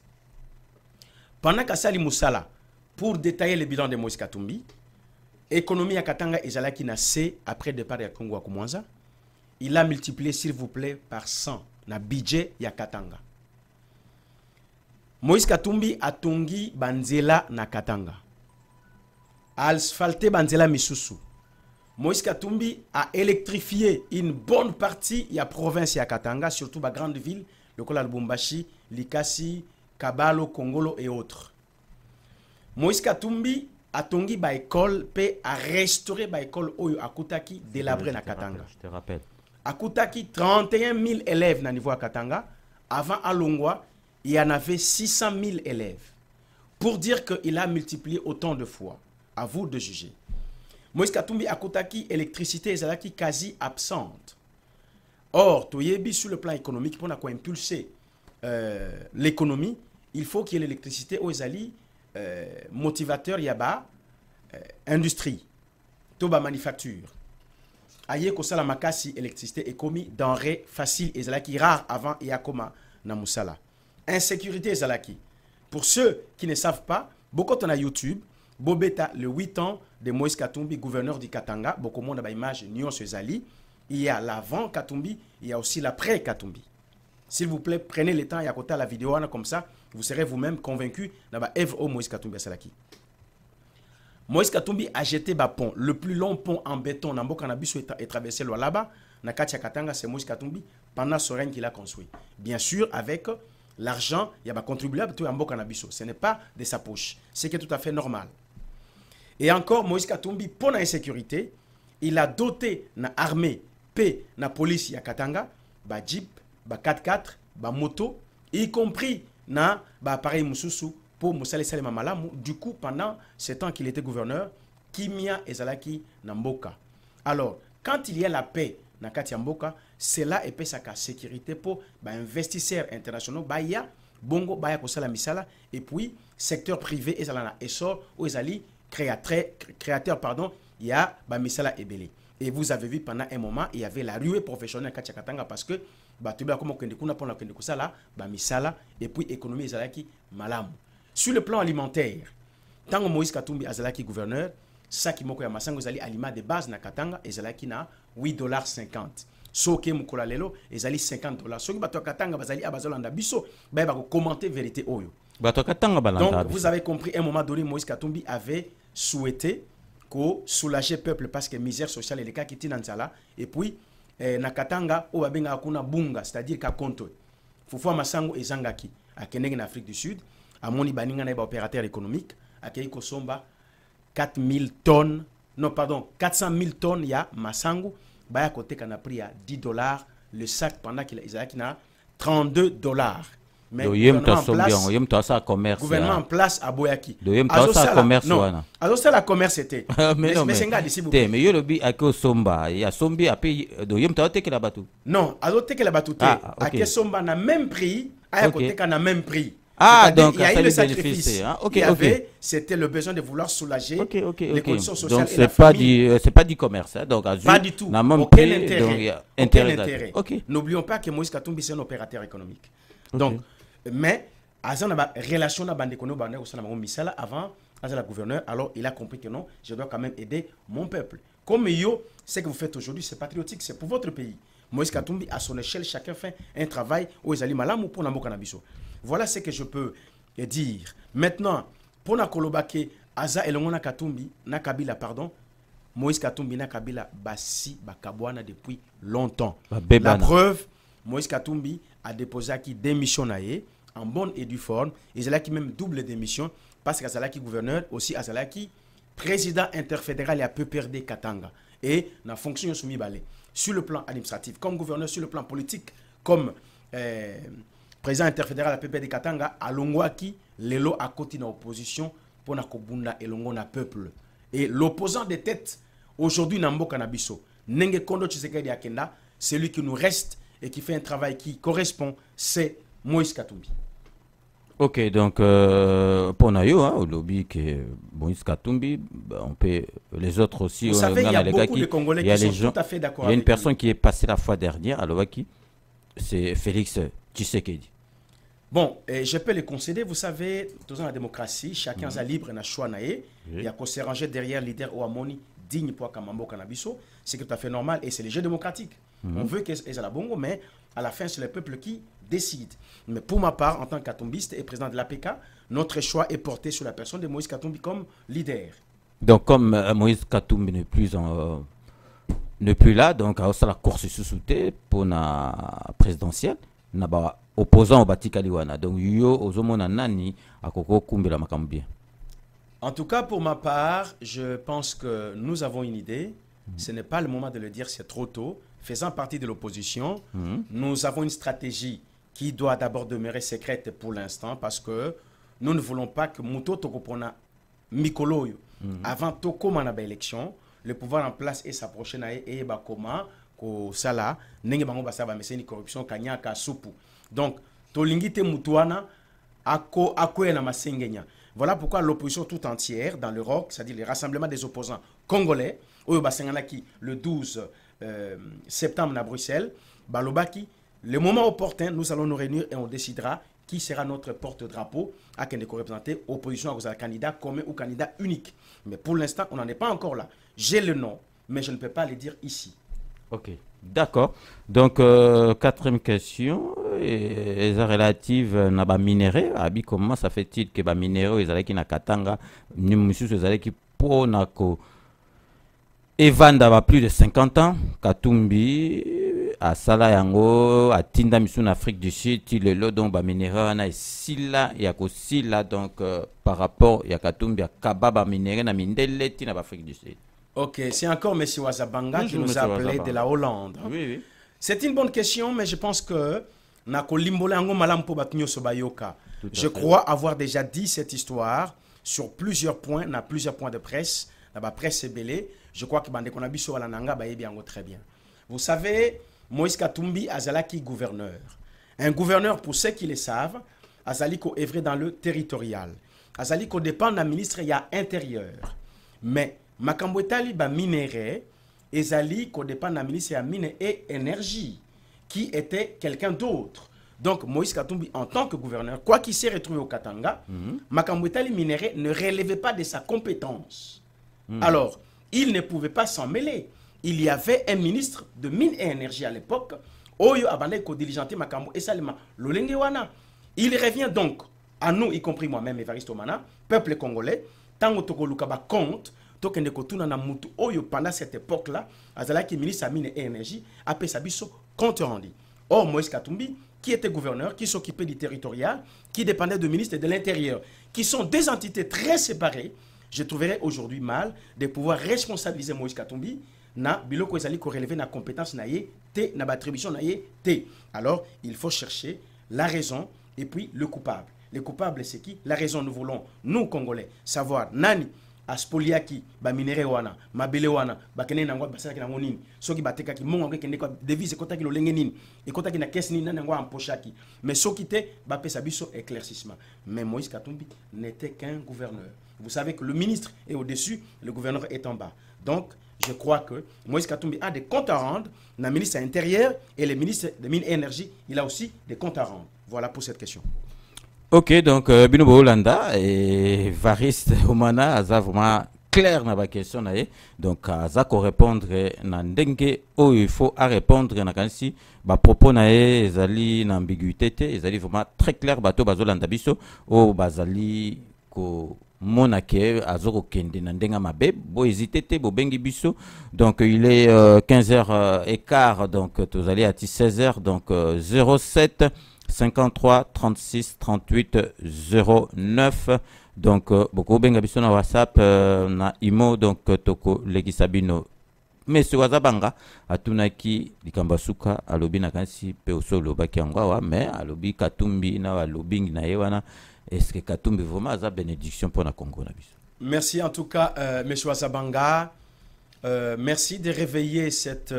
Pendant qu'Assali Moussala, pour détailler le bilan de Moïse Katumbi, économie à Katanga et Zalaki Nassé, après départ de Congo à Koumanza, il a multiplié, s'il vous plaît, par 100 na budget ya Katanga. Moïse Katumbi a tongi banzela na Katanga. A asphalté banzela misusu. Moïse Katumbi a électrifié une bonne partie de la province ya Katanga, surtout la grande ville, le Kola Lubumbashi, Likasi, Kabalo, Kongolo et autres. Moïse Katumbi a tongi ba école, pe a restauré ba école oyo akutaki délabré na Katanga. Je te rappelle. Akutaki 31 000 élèves na niveau à Katanga. Avant à Longwa, il y en avait 600 000 élèves. Pour dire qu'il a multiplié autant de fois. À vous de juger. Moïse Katumbi akutaki électricité ezalaki quasi absente. Or, toyebi sur le plan économique, pour impulser l'économie, il faut qu'il y ait l'électricité aux ezali motivateur yaba industrie, toba manufacture. Aye ko sala makasi électricité et commis denrée facile ezalaki rare avant et akoma na musala. Insécurité ezalaki. Pour ceux qui ne savent pas, beaucoup on a YouTube, Bobeta le 8 ans de Moïse Katumbi, gouverneur du Katanga, beaucoup monde a image Nyon Sezali. Il y a l'avant Katumbi, il y a aussi l'après Katumbi. S'il vous plaît, prenez le temps et à côté la vidéo comme ça, vous serez vous-même convaincu d'avoir œuvre au Moïse Katumbi Salaki. Moïse Katumbi a jeté le pont, le plus long pont en béton dans Bokanabiso et traversé le là-bas, na Katia Katanga, c'est Moïse Katumbi pendant son règne qu'il a construit. Bien sûr, avec l'argent, il y a des contribuables tout en Bokanabiso. Ce n'est pas de sa poche, ce qui est tout à fait normal. Et encore, Moïse Katumbi, pour l'insécurité, il a doté na armée, paix, na police ya Katanga, ba jeep, ba 4x4, ba moto, y compris na ba appareil mususu pour Moussale Salema Malamu. Du coup, pendant ce temps qu'il était gouverneur, Kimia Ezalaki na Mboka. Alors, quand il y a la paix na Katia Mboka, cela est sa sécurité pour ba investisseurs internationaux, ba ya bongo ba ya kosala misala, et puis secteur privé ezalana essor ou ezali créateur, pardon, il y a Bamisala Ebele. Et vous avez vu pendant un moment, il y avait la ruée professionnelle à Katanga parce que Bamisala et puis économie Ezalaki Malamu. Sur le plan alimentaire, tant que Moïse Katumbi Azalaki gouverneur, Saki Moko ya Masango Zali aliment de base na Katanga Ezalaki na $8.50. Soke Mukola Lelo Ezali $50. Soki bato Katanga Bazali Abazolanda Biso, ba commenter vérité oyo. Donc vous avez compris, à un moment donné, Moïse Katumbi avait souhaité qu'on soulager le peuple parce que misère sociale et les cas qui étaient dans ça. Et puis, Nakatanga, au Babenga Akuna Bunga, c'est-à-dire qu'à Konto, Foufoua Masango et Zangaki, à Keneng en Afrique du Sud, à Moni Baninga n'est pas opérateur économique, à Keiko Somba, 4 000 tonnes, non pardon, 400 000 tonnes, il y a Masango, Baya Kote qu'on a pris à $10 le sac pendant qu'il a $32. Mais gouvernement en place à Boyaki. Non, alors la commerce c'était. Mais c'est un gars d'ici beaucoup. Mais il y a que Somba, il y a Sombi à payer. Non, alors que la bateau. À que Somba n'a même prix, à côté qu'on a même prix. Ah, donc il y a eu le sacrifice. C'était le besoin de vouloir soulager les conditions sociales. Donc c'est pas du commerce, donc pas du tout. Aucun intérêt. N'oublions pas que Moïse Katumbi c'est un opérateur économique. Donc mais Azan a relation na bande kono bande au misala avant Azan la gouverneur, alors il a compris que non, je dois quand même aider mon peuple. Comme yo, ce que vous faites aujourd'hui, c'est patriotique, c'est pour votre pays. Moïse Katumbi à son échelle, chacun fait un travail aux Ezali Malamu pour Nambo Kanabiso. Voilà ce que je peux dire. Maintenant, pour na kolobake Aza Elongona Katumbi, na Kabila pardon, Moïse Katumbi na Kabila basi bakabwana depuis longtemps. La preuve, Moïse Katumbi a déposé qui démission en bonne et due forme. Et c'est là qui même double démission parce qu'à qui gouverneur, aussi à qui président interfédéral et a peu perdu Katanga. Et la fonction soumis balé. Sur le plan administratif, comme gouverneur, sur le plan politique, comme président interfédéral à peu perdu Katanga, à Longwaki, l'élo à côté de l'opposition pour na Kobunda et Longo na peuple. Et l'opposant de tête, aujourd'hui, Nambo Kanabiso, Nenge Kondo Tshisekedi Akenda, c'est lui qui nous reste et qui fait un travail qui correspond, c'est Moïse Katumbi. Ok, donc pour Nayo, au lobby qui est Moïse Katumbi, on peut les autres aussi. Vous savez, il y a beaucoup de Congolais qui sont tout à fait d'accord. Il y a une personne qui est passée la fois dernière à l'Owaki, c'est Félix Tshisekedi. Bon, et je peux les concéder. Vous savez, dans la démocratie, chacun est libre na choix naé. Il y a qu'on s'est rangé derrière leader Ouamoni digne pour Kamambo Kanabiso. C'est tout à fait normal et c'est le jeu démocratique. On veut qu'ils aient la bongo, mais à la fin, c'est le peuple qui décide. Mais pour ma part, en tant qu'atombiste et président de l'APK, notre choix est porté sur la personne de Moïse Katumbi comme leader. Donc, comme Moïse Katumbi n'est plus là, donc à la course sous-souté pour la présidentielle, n'a pas opposant au Batikaliwana. Donc, yo ozomona nani akoko kumbela makambien. En tout cas, pour ma part, je pense que nous avons une idée. Ce n'est pas le moment de le dire, c'est trop tôt. Faisant partie de l'opposition, nous avons une stratégie qui doit d'abord demeurer secrète pour l'instant parce que nous ne voulons pas que Mouto Tokopona Mikoloyo, avant Toko Manaba élection, le pouvoir en place et sa prochaine année et Bakoma, ko Sala, Nenge Bango Basaba, mais c'est une corruption, Kanyaka, Supu. Donc, Tolingite Moutouana, Ako na Masengenya. Voilà pourquoi l'opposition tout entière dans le ROC, c'est-à-dire les rassemblements des opposants congolais, Oyo Basenganaki, le 12 septembre à Bruxelles, Balobaki, le moment opportun, nous allons nous réunir et on décidera qui sera notre porte-drapeau à qui nous représenter opposition à un candidat commun ou candidat unique. Mais pour l'instant, on n'en est pas encore là. J'ai le nom, mais je ne peux pas le dire ici. Ok, d'accord. Donc, quatrième question, est relative à la minéraux. Comment ça fait-il que les minéraux, ils allaient qui na Katanga, nous ils allaient qui pour nako Evanda va plus de 50 ans, Katumbi, à Sala Yango, à Tinda Misoun, Afrique du Sud, le lot dont ba minéraux na sila ya ko sila donc par rapport ya Katumbi à Kababa minéraux na mindele tina Afrique du Sud. Ok, c'est encore M. Wazabanga qui nous a appelé de la Hollande. Oui, oui. C'est une bonne question, mais je pense que je crois avoir déjà dit cette histoire sur plusieurs points, dans plusieurs points de presse, dans la presse belé. Je crois que très bien. Vous savez, Moïse Katumbi Azalaki gouverneur. Un gouverneur, pour ceux qui le savent, Azaliko œuvre dans le territorial. Azaliko dépend d'un ministre intérieur. Mais Makambo etali ba minéré, ezali ko dépend d'un ministre ya mine et énergie, qui était quelqu'un d'autre. Donc Moïse Katumbi, en tant que gouverneur, quoi qu'il s'est retrouvé au Katanga, Makambo etali minéré ne relevait pas de sa compétence. Alors, il ne pouvait pas s'en mêler. Il y avait un ministre de mine et énergie à l'époque, Oyo Abandai ko diligenté Makambo et Salima Lolengewana. Il revient donc à nous, y compris moi-même, Évariste Omana, peuple congolais, tango toko lukaba compte. Pendant cette époque-là, Azalaki ministre à mine et énergie, a fait sa biso compte rendu. Or, Moïse Katumbi, qui était gouverneur, qui s'occupait du territorial, qui dépendait du ministre de l'Intérieur, qui sont des entités très séparées, je trouverais aujourd'hui mal de pouvoir responsabiliser Moïse Katumbi na biloko ezali ko relever na compétence na ye te na attribution na ye te. Alors, il faut chercher la raison et puis le coupable. Le coupable, c'est qui? La raison, nous voulons, nous Congolais, savoir nani aspoliaki ba minéré wana mabele wana ba kene nangwa basaki nango nini soki bateka ki mongo kende ko devise kota ki lolenge nini e kota ki na caisse nini nangwa ampochaki mais soki te ba pesa biso éclaircissement. Mais Moïse Katumbi n'était qu'un gouverneur. Vous savez que le ministre est au-dessus, le gouverneur est en bas. Donc je crois que Moïse Katumbi a des comptes à rendre, le ministre intérieur et le ministre de mines et énergie, il a aussi des comptes à rendre. Voilà pour cette question. Ok, donc Binobo Holanda et Variste Omana a vraiment clair dans la question. Donc, Aza ko répondre na ndenge où il faut à répondre na kansi ba propos na ezali na ambiguïté te ezali vraiment très clair bato bazolanda biso o bazali ko monake azoko kende na ndenga mabe bo hésiter te bo bengi biso. Donc il est 15h15 donc tous allez à 16h donc 07 53 36 38 09. Donc beaucoup benga biso na WhatsApp na imo donc toko legisabino Monsieur Wazabanga atunaki likambasuka alobi na kansi pe osolo baki angwa mais alobi Katumbi na alobi na yewana. Est-ce que Katumbi vraiment a bénédiction pour la Congo? Merci en tout cas Monsieur Wazabanga. Merci de réveiller cette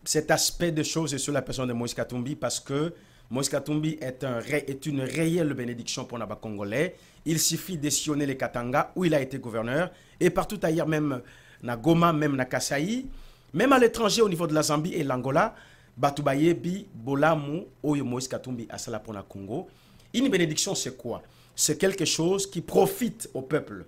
cet aspect de choses sur la personne de Moïse Katumbi parce que Moïse Katumbi est une réelle bénédiction pour les Congolais. Il suffit d'essionner les Katanga où il a été gouverneur et partout ailleurs, même na Goma, même na Kasaï, même à l'étranger au niveau de la Zambie et l'Angola, Batubayebi, Bolamu, Oyo Moïse Katumbi, Asala pour la Congo. Une bénédiction, c'est quoi? C'est quelque chose qui profite au peuple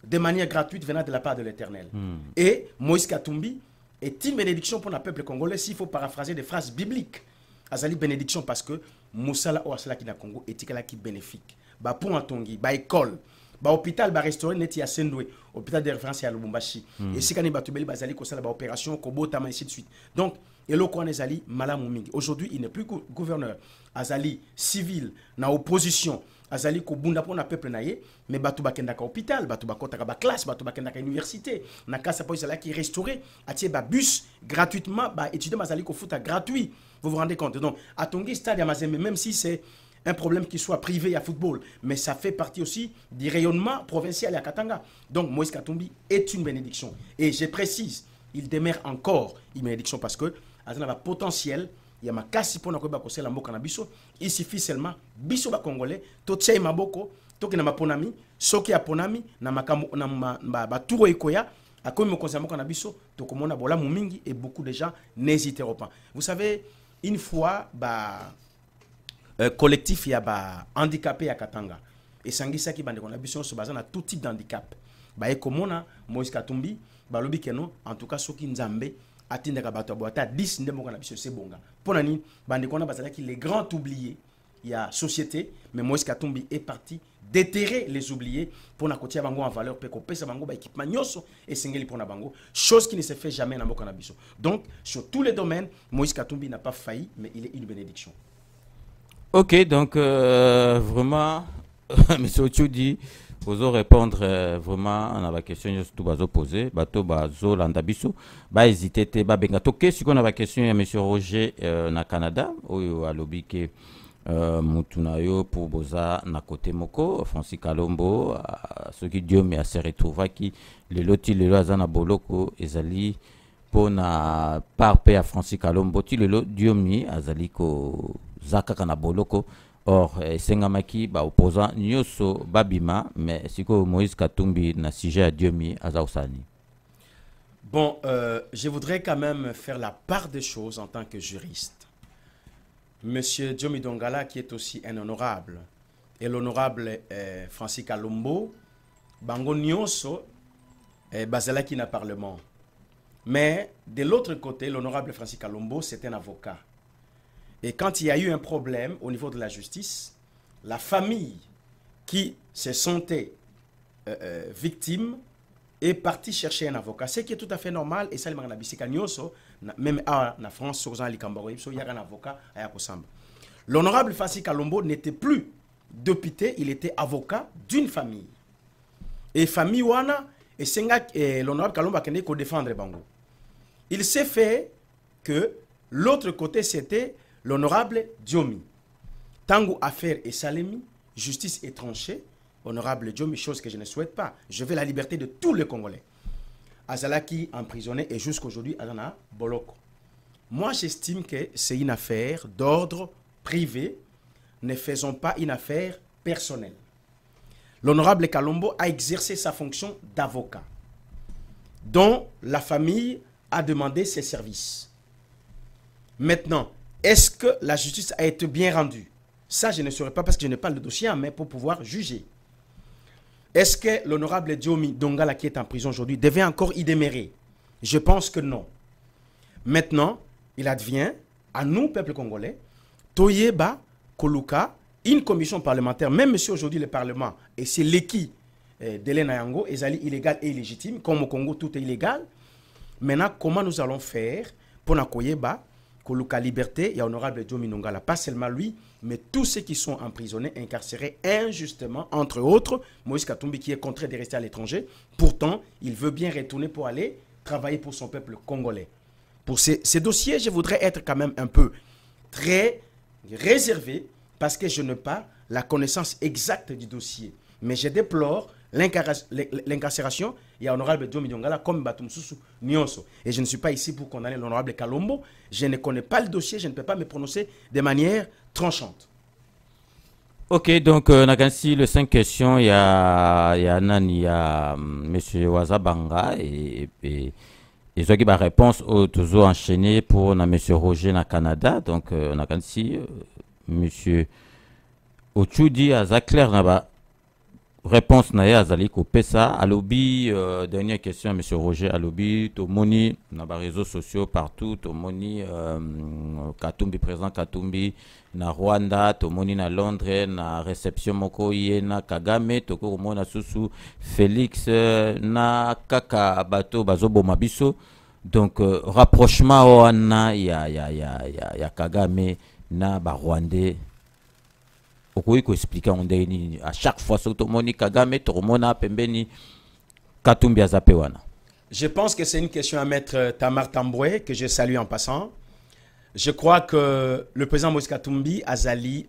de manière gratuite venant de la part de l'Éternel. Et Moïse Katumbi est une bénédiction pour le peuple congolais s'il faut paraphraser des phrases bibliques. Azali bénédiction parce que Moussala ou Asala qui na Congo est qui bénéfique. Ba pour Antongi, ba école, ba hôpital, ba restaurant neti à Sendoué, hôpital de référence à Lubumbashi. Et si kani batubeli bazali ko sala ba opération ko tama ainsi de suite. Donc et le Kouane Azali malamu mingi. Aujourd'hui, il n'est plus gouverneur. Azali civil na opposition. Azali ko bunda pour na peuple naie, mais batu bakenda ka hôpital, batu bakota ka ba classe, batu bakenda ka université. Na kasa po Azali qui restauré, atie ba bus gratuitement, ba étudiant Azali ko foot gratuit. Vous vous rendez compte? Donc à Tongi stade à Mazembe, même si c'est un problème qui soit privé à football, mais ça fait partie aussi du rayonnement provincial à Katanga. Donc Moïse Katumbi est une bénédiction. Et je précise, il demeure encore une bénédiction parce que il y a un potentiel, il y a un kasi pour nakoba kose la mboka na biso. Il suffit seulement biso ba congolais to tshai maboko to ke na maponami soki ya ponami na makambo na ba turo ikoya akomi mokonzi mboka na biso to komona bola mingi et beaucoup de gens n'hésiteront pas. Vous savez, une fois collectif ya ba handicapé à Katanga et sangisa ki bande kona biso so bazana tout type d'handicap. Ba e komona Moïse Katumbi ba lobi keno en tout cas soki nzambe atindaka bato boata 10 ndemo kana biso sebonga pona ni bande kona bazala ki les grands oubliés il y a société mais Moïse Katumbi est parti déterrer les oubliés pour na kotia bango en valeur pe ko pesa bango ba équipement nyoso et singeli pour na bango, chose qui ne se fait jamais na mboka na biso. Donc sur tous les domaines Moïse Katumbi n'a pas failli mais il est une bénédiction. Ok, donc vraiment monsieur Otchoudi vous répondre vraiment à la question que vous avez posée. Bato bazo landabiso, ba hésiter te ba benga toke si on a la question à monsieur Roger na Canada ou à lobby que mutunayo pour boza na côté moko Francis Kalombo ce qui Dieu me a se retrouva qui le loti le azana boloko ezali pona parpe à Francis Kalombo ti le Dieu mi azali ko zaka kana boloko. Or, Sengamaki, opposant Nyoso Babima, mais c'est que Moïse Katumbi n'a sujet à Dieu mis à Zausani. Bon, je voudrais quand même faire la part des choses en tant que juriste. Monsieur Diomi Dongala, qui est aussi un honorable, et l'honorable Francis Kalombo, Bango Nyoso, Bazalaki na Parlement. Mais de l'autre côté, l'honorable Francis Kalombo, c'est un avocat. Et quand il y a eu un problème au niveau de la justice, la famille qui se sentait victime est partie chercher un avocat. Ce qui est tout à fait normal. Et ça, même en France, il y a un avocat à Yakosamba. L'honorable Francis Kalombo n'était plus député, il était avocat d'une famille. Et famille Wana, et l'honorable Kalombo a défendre Bango. Il s'est fait que l'autre côté, c'était l'honorable Diomi. Tango affaire et Salemi, justice est tranchée. Honorable Diomi, chose que je ne souhaite pas. Je veux la liberté de tous les Congolais. Azalaki emprisonné et jusqu'aujourd'hui, Azana Boloko. Moi, j'estime que c'est une affaire d'ordre privé. Ne faisons pas une affaire personnelle. L'honorable Kalombo a exercé sa fonction d'avocat, dont la famille a demandé ses services. Maintenant, est-ce que la justice a été bien rendue? Ça, je ne saurais pas parce que je n'ai pas le dossier en main pour pouvoir juger. Est-ce que l'honorable Diomi Dongala qui est en prison aujourd'hui devait encore y demeurer? Je pense que non. Maintenant, il advient à nous, peuple congolais, Toyeba, Koluka, une commission parlementaire, même si aujourd'hui le Parlement, et c'est l'équipe d'Elena Yango, est illégal et illégitime, comme au Congo tout est illégal. Maintenant, comment nous allons faire pour Nakoyeba, Koluka Liberté, il y a honorable Diomi Dongala, pas seulement lui, mais tous ceux qui sont emprisonnés, incarcérés injustement, entre autres, Moïse Katumbi qui est contraint de rester à l'étranger. Pourtant, il veut bien retourner pour aller travailler pour son peuple congolais. Pour ces dossiers, je voudrais être quand même un peu très réservé parce que je n'ai pas la connaissance exacte du dossier. Mais je déplore l'incarcération, il y a l'honorable Diomi Diongala comme Batum Soussou Nyonso. Et je ne suis pas ici pour condamner l'honorable Kalombo. Je ne connais pas le dossier, je ne peux pas me prononcer de manière tranchante. Ok, donc Nagansi, les 5 questions, il y a M. Wazabanga et ils ont la réponse aux toujours enchaîné pour M. Roger na Canada. Donc Nagansi, M. Ochudi a clair na réponse na ya azali ko pesa alobi dernière question à M. Roger alobi tomoni na ba réseaux sociaux partout tomoni Katumbi président Katumbi na Rwanda tomoni na Londres na réception moko ye na Kagame toko mona susu Félix na kaka bato bazoboma biso donc rapprochement wana ya Kagame na ba Rwandais. Expliquer à chaque fois que Kagame pembeni Katumbi azapewana. Je pense que c'est une question à mettre Tamar Tamboué, que je salue en passant. Je crois que le président Moïse Katumbi azali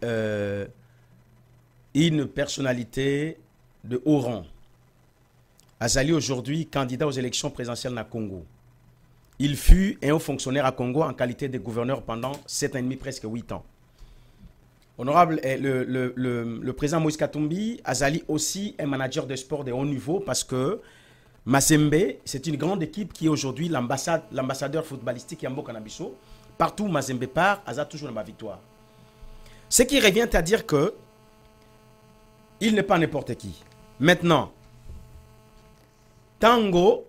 une personnalité de haut rang. Azali aujourd'hui candidat aux élections présidentielles na Congo. Il fut un haut fonctionnaire à Congo en qualité de gouverneur pendant 7 ans et demi, presque 8 ans. Honorable, le président Moïse Katumbi azali aussi un manager de sport de haut niveau parce que Mazembe, c'est une grande équipe qui est aujourd'hui l'ambassadeur footballistique Yambo Kanabiso. Partout où Mazembe part, Aza toujours dans ma victoire. Ce qui revient à dire que il n'est pas n'importe qui. Maintenant, Tango,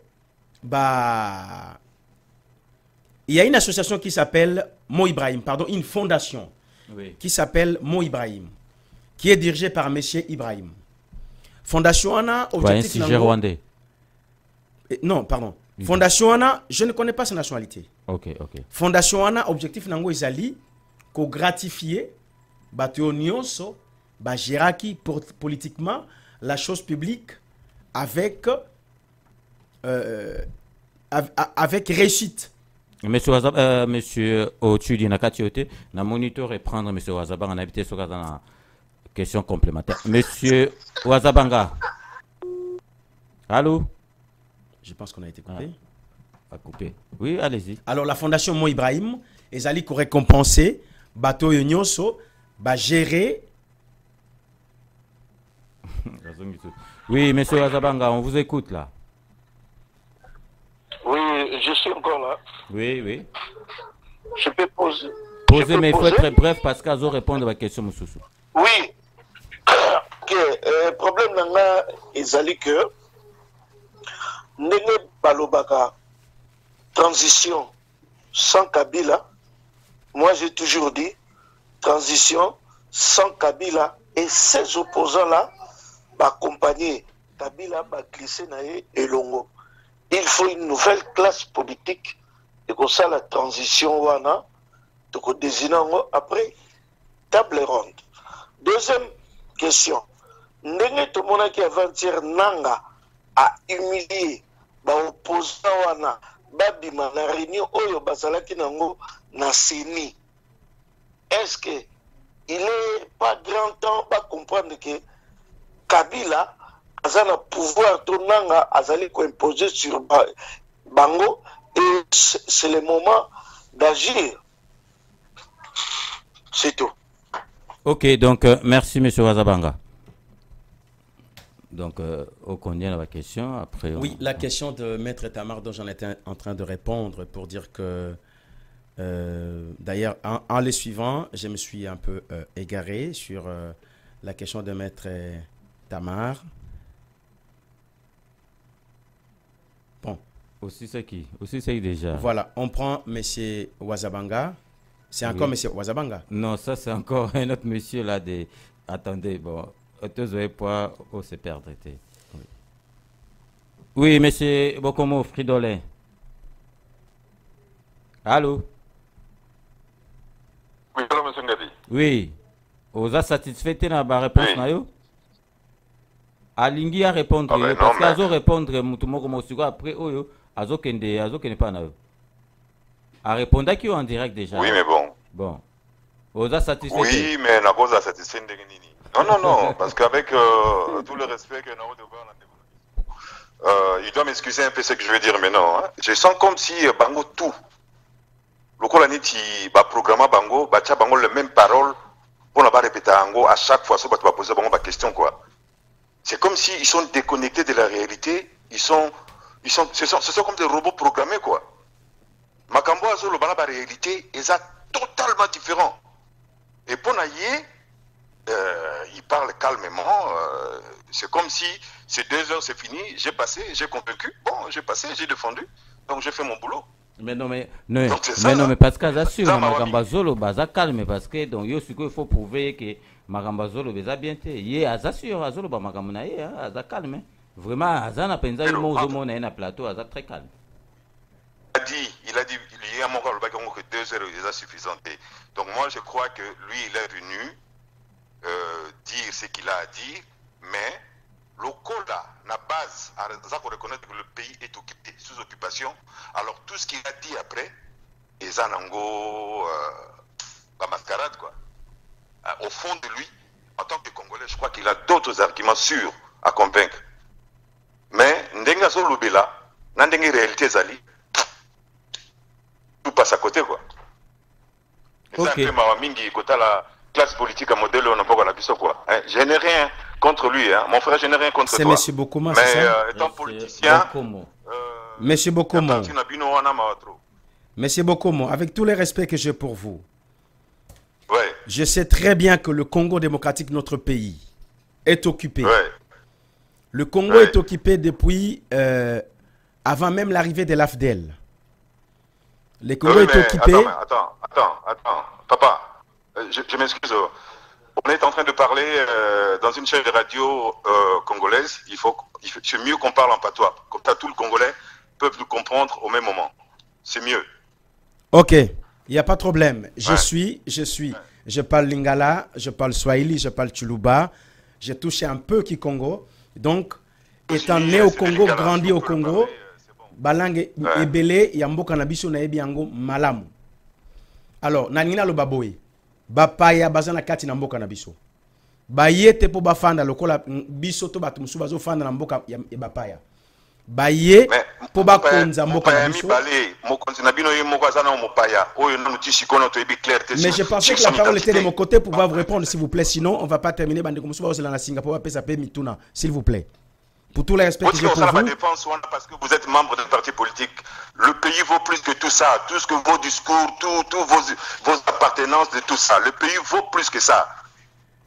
il y a une association qui s'appelle Mo Ibrahim, pardon, une fondation. Oui. Qui s'appelle Mo Ibrahim, qui est dirigé par M. Ibrahim. Fondation Anna, objectif rwandais. Non, pardon. Oui. Fondation Anna, je ne connais pas sa nationalité. Ok. Fondation Anna, objectif nango izali ko gratifier bateo nyonso ba géraki politiquement la chose publique avec réussite. Monsieur Ochudi Nakatiote, na moniteur et prendre Monsieur Wazabanga en habité sur la question complémentaire. Monsieur Wazabanga. Allô? Je pense qu'on a été coupé. Coupé. Oui, allez-y. Alors la fondation Mo Ibrahim, ils allaient récompenser bateau Yonyoso, gérer. Oui, Monsieur Wazabanga, on vous écoute là. Oui, je suis encore là. Oui. Je peux poser. Posez, mais il faut être bref parce qu'elles ont répondu à la question, monsieur. Oui. Le problème, c'est que Ndenge Balobaka, transition sans Kabila, moi j'ai toujours dit, transition sans Kabila et ces opposants-là, accompagner Kabila, glisser et Longo. Il faut une nouvelle classe politique et comme ça la transition wana donc désignant après table ronde. Deuxième question, ndenge to mona ki avant-hier nanga a humilié ba opposant wana babima na réunion oyo bazalaki nango na CENI. Est-ce que il est pas grand temps pas comprendre que Kabila azana pouvoir tonanga azali ko imposer sur bango et c'est le moment d'agir. C'est tout. Ok, donc merci monsieur Wazabanga. Donc on connaît la question après. Oui, la question de Maître Tamar dont j'en étais en train de répondre pour dire que d'ailleurs en les suivant, je me suis un peu égaré sur la question de Maître Tamar. Bon. Aussi c'est qui? Aussi c'est déjà. Voilà, on prend M. Wazabanga. C'est encore M. Wazabanga? Non, ça c'est encore un autre monsieur là. Attendez, bon, vous n'avez pas se perdre. Oui, M. Bokomo Fridolin. Allô? Oui, allô, M. Ngadi. Oui. Vous êtes satisfait de la réponse? Oui. Alingi a répondre parce qu'ils ont répondre mutumoko mosiko après oyo azokende pas na yo. A répondre qui en direct déjà. Oui mais bon. Bon. Oza satisfait. Oui mais na cause satisfait ndenge nini. Non parce qu'avec tout le respect que nous devons il doit m'excuser un peu ce que je vais dire maintenant. Hein. Je sens comme si Bango tout. Le Kolaniti, programme Bango, Bango les mêmes paroles pour ne pas répéter Bango à chaque fois, ça va poser Bango ma question quoi. C'est comme si ils sont déconnectés de la réalité. Ce sont comme des robots programmés quoi. Makambo Azo le la réalité est totalement différent. Et pour Naye, il parle calmement. C'est comme si ces 2 heures c'est fini. J'ai passé, j'ai convaincu. Bon, j'ai passé, j'ai défendu. Donc j'ai fait mon boulot. Mais non, mais parce que assure Magamba Zolo, baza calme parce que donc il faut prouver que Magamba Zolo beza bien té. Yé assure Azolo ba Magamba na yé, aza calme. Vraiment, Azana penza il mo zomo na plateau, aza très calme. Il a dit, il y a mon rôle, que 2 heures est suffisant. Donc moi je crois que lui il est venu dire ce qu'il a à dire, mais le Kola n'a base à reconnaître que le pays est occupé, sous occupation. Alors tout ce qu'il a dit après, est Zanango, la mascarade quoi. Au fond de lui, en tant que Congolais, je crois qu'il a d'autres arguments sûrs à convaincre. Mais Ndenga Zolobela, Ndenga réalité Zali, tout passe à côté quoi. Ok. La classe politique à modèle, on n'a pas quoi. Je n'ai rien contre lui, hein. Mon frère, je n'ai rien contre toi. C'est Monsieur Bokoma, mais c'est ça étant politicien, Monsieur Bokoma, Monsieur Bokoma, avec tous les respects que j'ai pour vous, ouais. Je sais très bien que le Congo démocratique, notre pays, est occupé. Ouais. Le Congo est occupé depuis avant même l'arrivée de l'AFDEL. Le Congo est occupé. Attends, papa, je m'excuse. On est en train de parler dans une chaîne de radio congolaise. C'est mieux qu'on parle en patois. Comme ça, tout le Congolais peuvent nous comprendre au même moment. C'est mieux. Ok, il n'y a pas de problème. Je parle Lingala, je parle Swahili, je parle Chuluba. J'ai touché un peu Kikongo. Donc, étant né au Congo, grandi au Congo, Balangue Ebele, Yambo Kanabiso na Ebiango Malamu. Alors, Nanina lo baboye. Bapaya bazana kati na mboka na biso. Bayete po bafanda lokola biso to batu musu bazo fanda na mboka ya bapaya. Baye po bakonza mboka na biso. Mais je pensais que la parole était de mon côté pour pouvoir vous répondre s'il vous plaît, sinon on va pas terminer bande comme ça na Singapour pa pe mituna s'il vous plaît. Pour tout le respect que j'ai pour vous. Parce que vous êtes membre d'un parti politique. Le pays vaut plus que tout ça. Tout ce que vos discours, tous vos appartenances de tout ça. Le pays vaut plus que ça.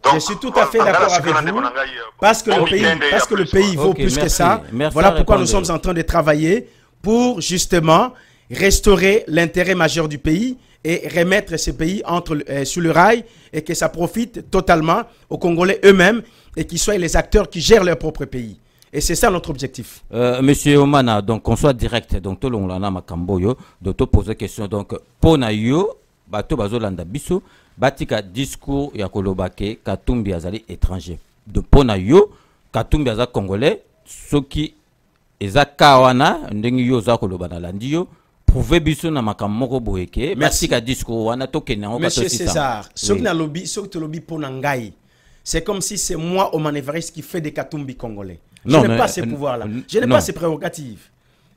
Donc, je suis tout à fait d'accord avec vous. Parce que le pays vaut plus que ça. Voilà pourquoi nous sommes en train de travailler pour justement restaurer l'intérêt majeur du pays et remettre ce pays sur le rail et que ça profite totalement aux Congolais eux-mêmes et qu'ils soient les acteurs qui gèrent leur propre pays. Et c'est ça notre objectif. Monsieur Omana, donc on soit direct, donc tout le monde a makamboyo, donc tu poses question, donc pona yo, bato bazolanda biso, batika discours ya kolobake Katumbi azali étranger. De pona yo, Katumbi azali congolais, ceux qui eza kawana ndengi yo za kolobana landi yo, prouver biso na makamoko boyeke. Merci ka discours wana to kenango Monsieur César, ceux qui na lobby, ceux qui lobby pona ngai. C'est comme si c'est moi, Oman Evariste, qui fait des Katumbi congolais. Je n'ai pas ces pouvoirs-là. Je n'ai pas ces prérogatives.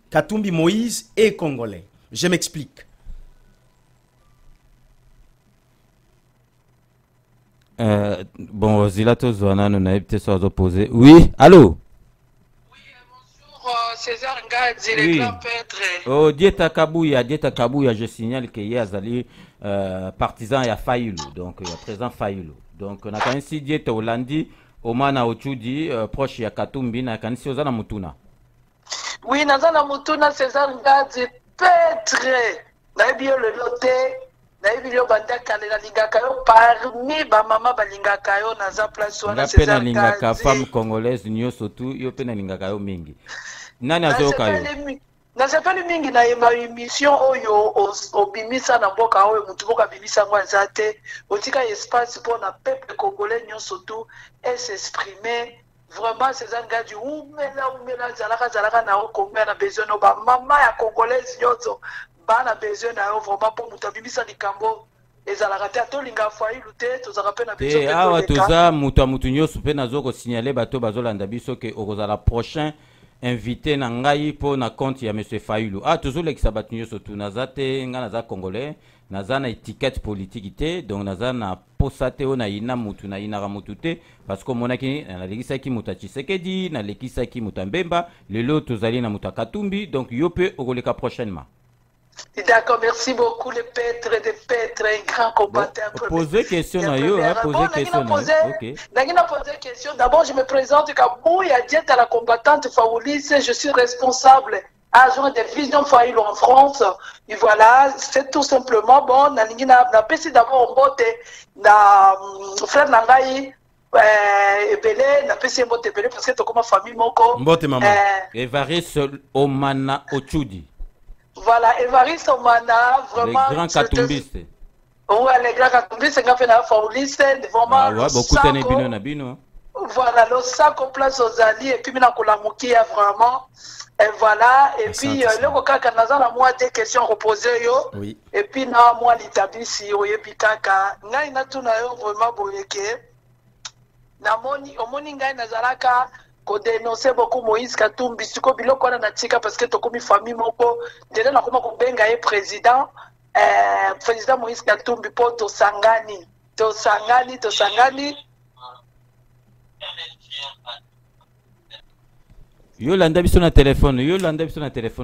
Katumbi Moïse est congolais. Je m'explique. Bon, Zilato Zouana, nous n'avons peut-être pas opposé. Oui, allô? Oui, bonjour, César Ngadzi, le grand peintre. Oh, Dieta Kabouya, je signale qu'il y a Zali partisan, il y a Faïlou. Donc, il y a présent Faïlou. Donc, on a quand même si Dieta Olandi, Omana Ochudi, proche ya Katumbi, na kanisi ozana mutuna. Oui, nazana mutuna César Ngadzi, peintre. Naibio le loté, naibio bandaka na lingaka yo parmi ba mama balingaka yo naza place wana César Ngadzi. Napena lingaka femme congolaise nyoso tu, yo pena lingaka yo mingi. Nani azoka yo? Nasepeli mingi na émission oyo obimisa na mboka oyo mutu boka bimisa ngo azate otika espace pour na peuple congolais nyoso tu et s'exprimer vraiment César Ngadzi umela zalaka na okomba na besoin no ba mama ya congolaise nyoso ba na besoin na yo vraiment pour mutu bimisa likambo ezalaka te atolinga Faïlou te tozaka pe na besoin awa toza mutu nyoso pe nazo ko signaler bato bazolanda biso ke okozala prochain invité na ngai pour na compte ya monsieur Fayulu. Ah toujours les sabatuniyo surtout nazate nga naza congolais, naza na étiquette politique té, donc naza na posate o na ina mutu na ina ramutute parce que monaki na lekisa ki muta Tshisekedi, na lekisa ki muta Mbemba, lelo tozali na muta Katumbi, donc yope okoleka prochainement. D'accord, merci beaucoup les pêtres, un grand combattant. Poser question na yo, poser question na yo. OK. D'abord, poser question. D'abord, je me présente comme Mouya Diet à la combattante Faoulis, je suis responsable agent de Vision Fayulu en France. Et voilà, c'est tout simplement bon, na pesi d'abord mbote na frère Nangai ebele na pesi mbote ebele parce que to comme famille moko. Mbote maman. Evariste Omana Ochudi. Voilà, Evariste Omana, vraiment. Les grands katumbistes. Oui, les grands katumbistes, c'est fait la Fauliste, vraiment. Ah ouais, beaucoup de bino na bino. Voilà, le sac au place aux alliés, et puis maintenant, la moukia vraiment. Et voilà, et puis, le kaka, naza na moi des questions reposées, yo. Oui. Et puis, na moi, l'établissement, yo, et puis kaka. Na ina tout na yo, vraiment, boyeke. Na moni, omoni ngai nazalaka. Ko dénoncer beaucoup Moïse Katumbi siko biloko na natika parce que tokomi famille moko ndele na koma ko benga ye président président Moïse Katumbi po to sangani yo landa biso na téléphone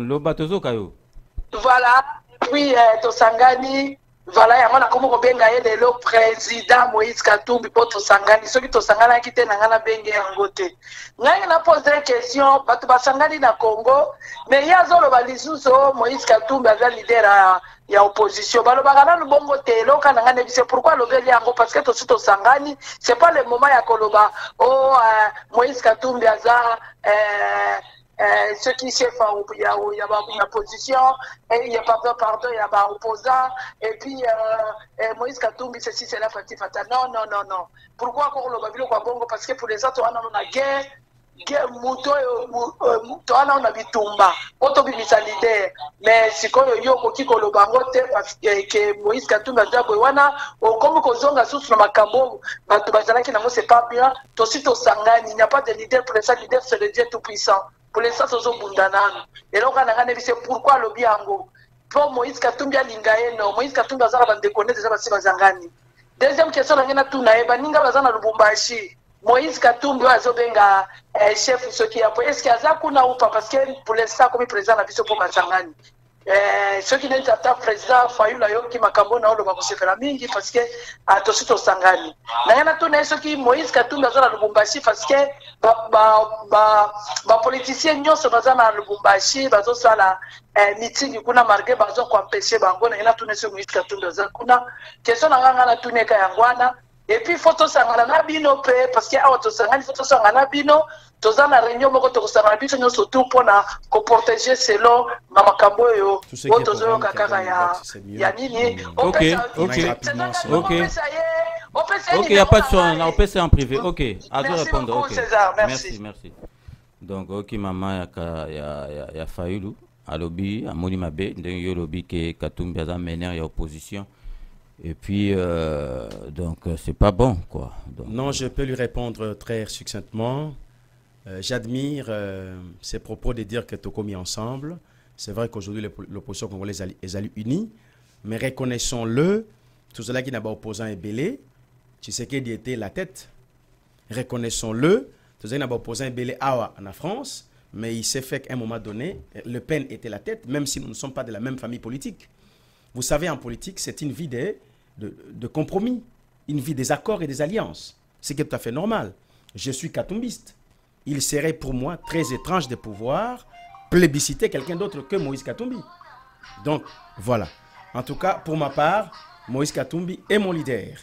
lo batozo kayo voilà puis to sangani voilà yango na komo ko benga ye le président Moïse Katumbi po to sangani soki to sangana kite na ngana benge yango te ngai na poser question bato basangani na Congo mais ya zolo balisuso Moïse Katumbi aza leader ya opposition balobaka na bongo te loka na ngana bise pourquoi lobeli yango parce que to sangani c'est pas le moment ya koloba Moïse Katumbi aza ce qui chef il y a une opposition et il y a pas pardon il y a pas opposant et puis Moïse Katumbi ceci c'est la fata non pourquoi encore le babilo kwa bongo parce que pour les autres on a guerre muto on a bitumba auto bimisa leader mais sikoyo yo koki kolobango te parce que Moïse Katumbi aza wana comme kozonga susu na makambo bato bazalaki nango c'est pas bien tosi to sangani il n'y a pas de leader pour ça leader c'est le Dieu tout puissant pour les sens aux bundanano et donc on a gagné c'est pourquoi le biango pour Moïse Katumbi alingaye no Moïse Katumbi azala bande connaître déjà basi bazangani deuxième question na ngena tuna eba ninga bazana Lubumbashi Moïse Katumbi azobenga chef soki yapo est-ce qu'il aza kuna ou pas parce que pour l'instant comme président na biso pour bazangani ce qui n'est pas président Fayulu yo ki makambo na oloba kusefela mingi parce que atosito sangani na ngena tuna ce qui Moïse Katumbi azala Lubumbashi parce que ba politicien nyonso baza na Lubumbashi bazo sala meeting kuna marqué bazo ko empêcher bango na tuna ce Moïse Katumbi baza kuna question na ngana na tuna ka yangwana et puis photo sangana na bino pe parce que auto sangani photo sangana bino toza na réunion moko to sangana biso nyonso tout pona ko protéger selon na makambo yo auto zo kaka ya nini OK il y a pas de son on peut en privé OK à vous répondre OK merci donc OK maman ya Fayulu alobi amoni mabe ndenge yo lobi ke Katumbi aza mener ya opposition et puis donc c'est pas bon quoi donc, non je peux lui répondre très succinctement j'admire ses propos de dire que tout mis ensemble c'est vrai qu'aujourd'hui l'opposition congolaise est allée unie mais reconnaissons-le tout cela qui n'a pas opposant est belé Tshisekedi était la tête reconnaissons-le tout cela qui n'a pas opposant est belé en France mais il s'est fait qu'à un moment donné Le Pen était la tête même si nous ne sommes pas de la même famille politique. Vous savez, en politique, c'est une vie de compromis, une vie des accords et des alliances. C'est tout à fait normal. Je suis katumbiste. Il serait pour moi très étrange de pouvoir plébisciter quelqu'un d'autre que Moïse Katumbi. Donc, voilà. En tout cas, pour ma part, Moïse Katumbi est mon leader.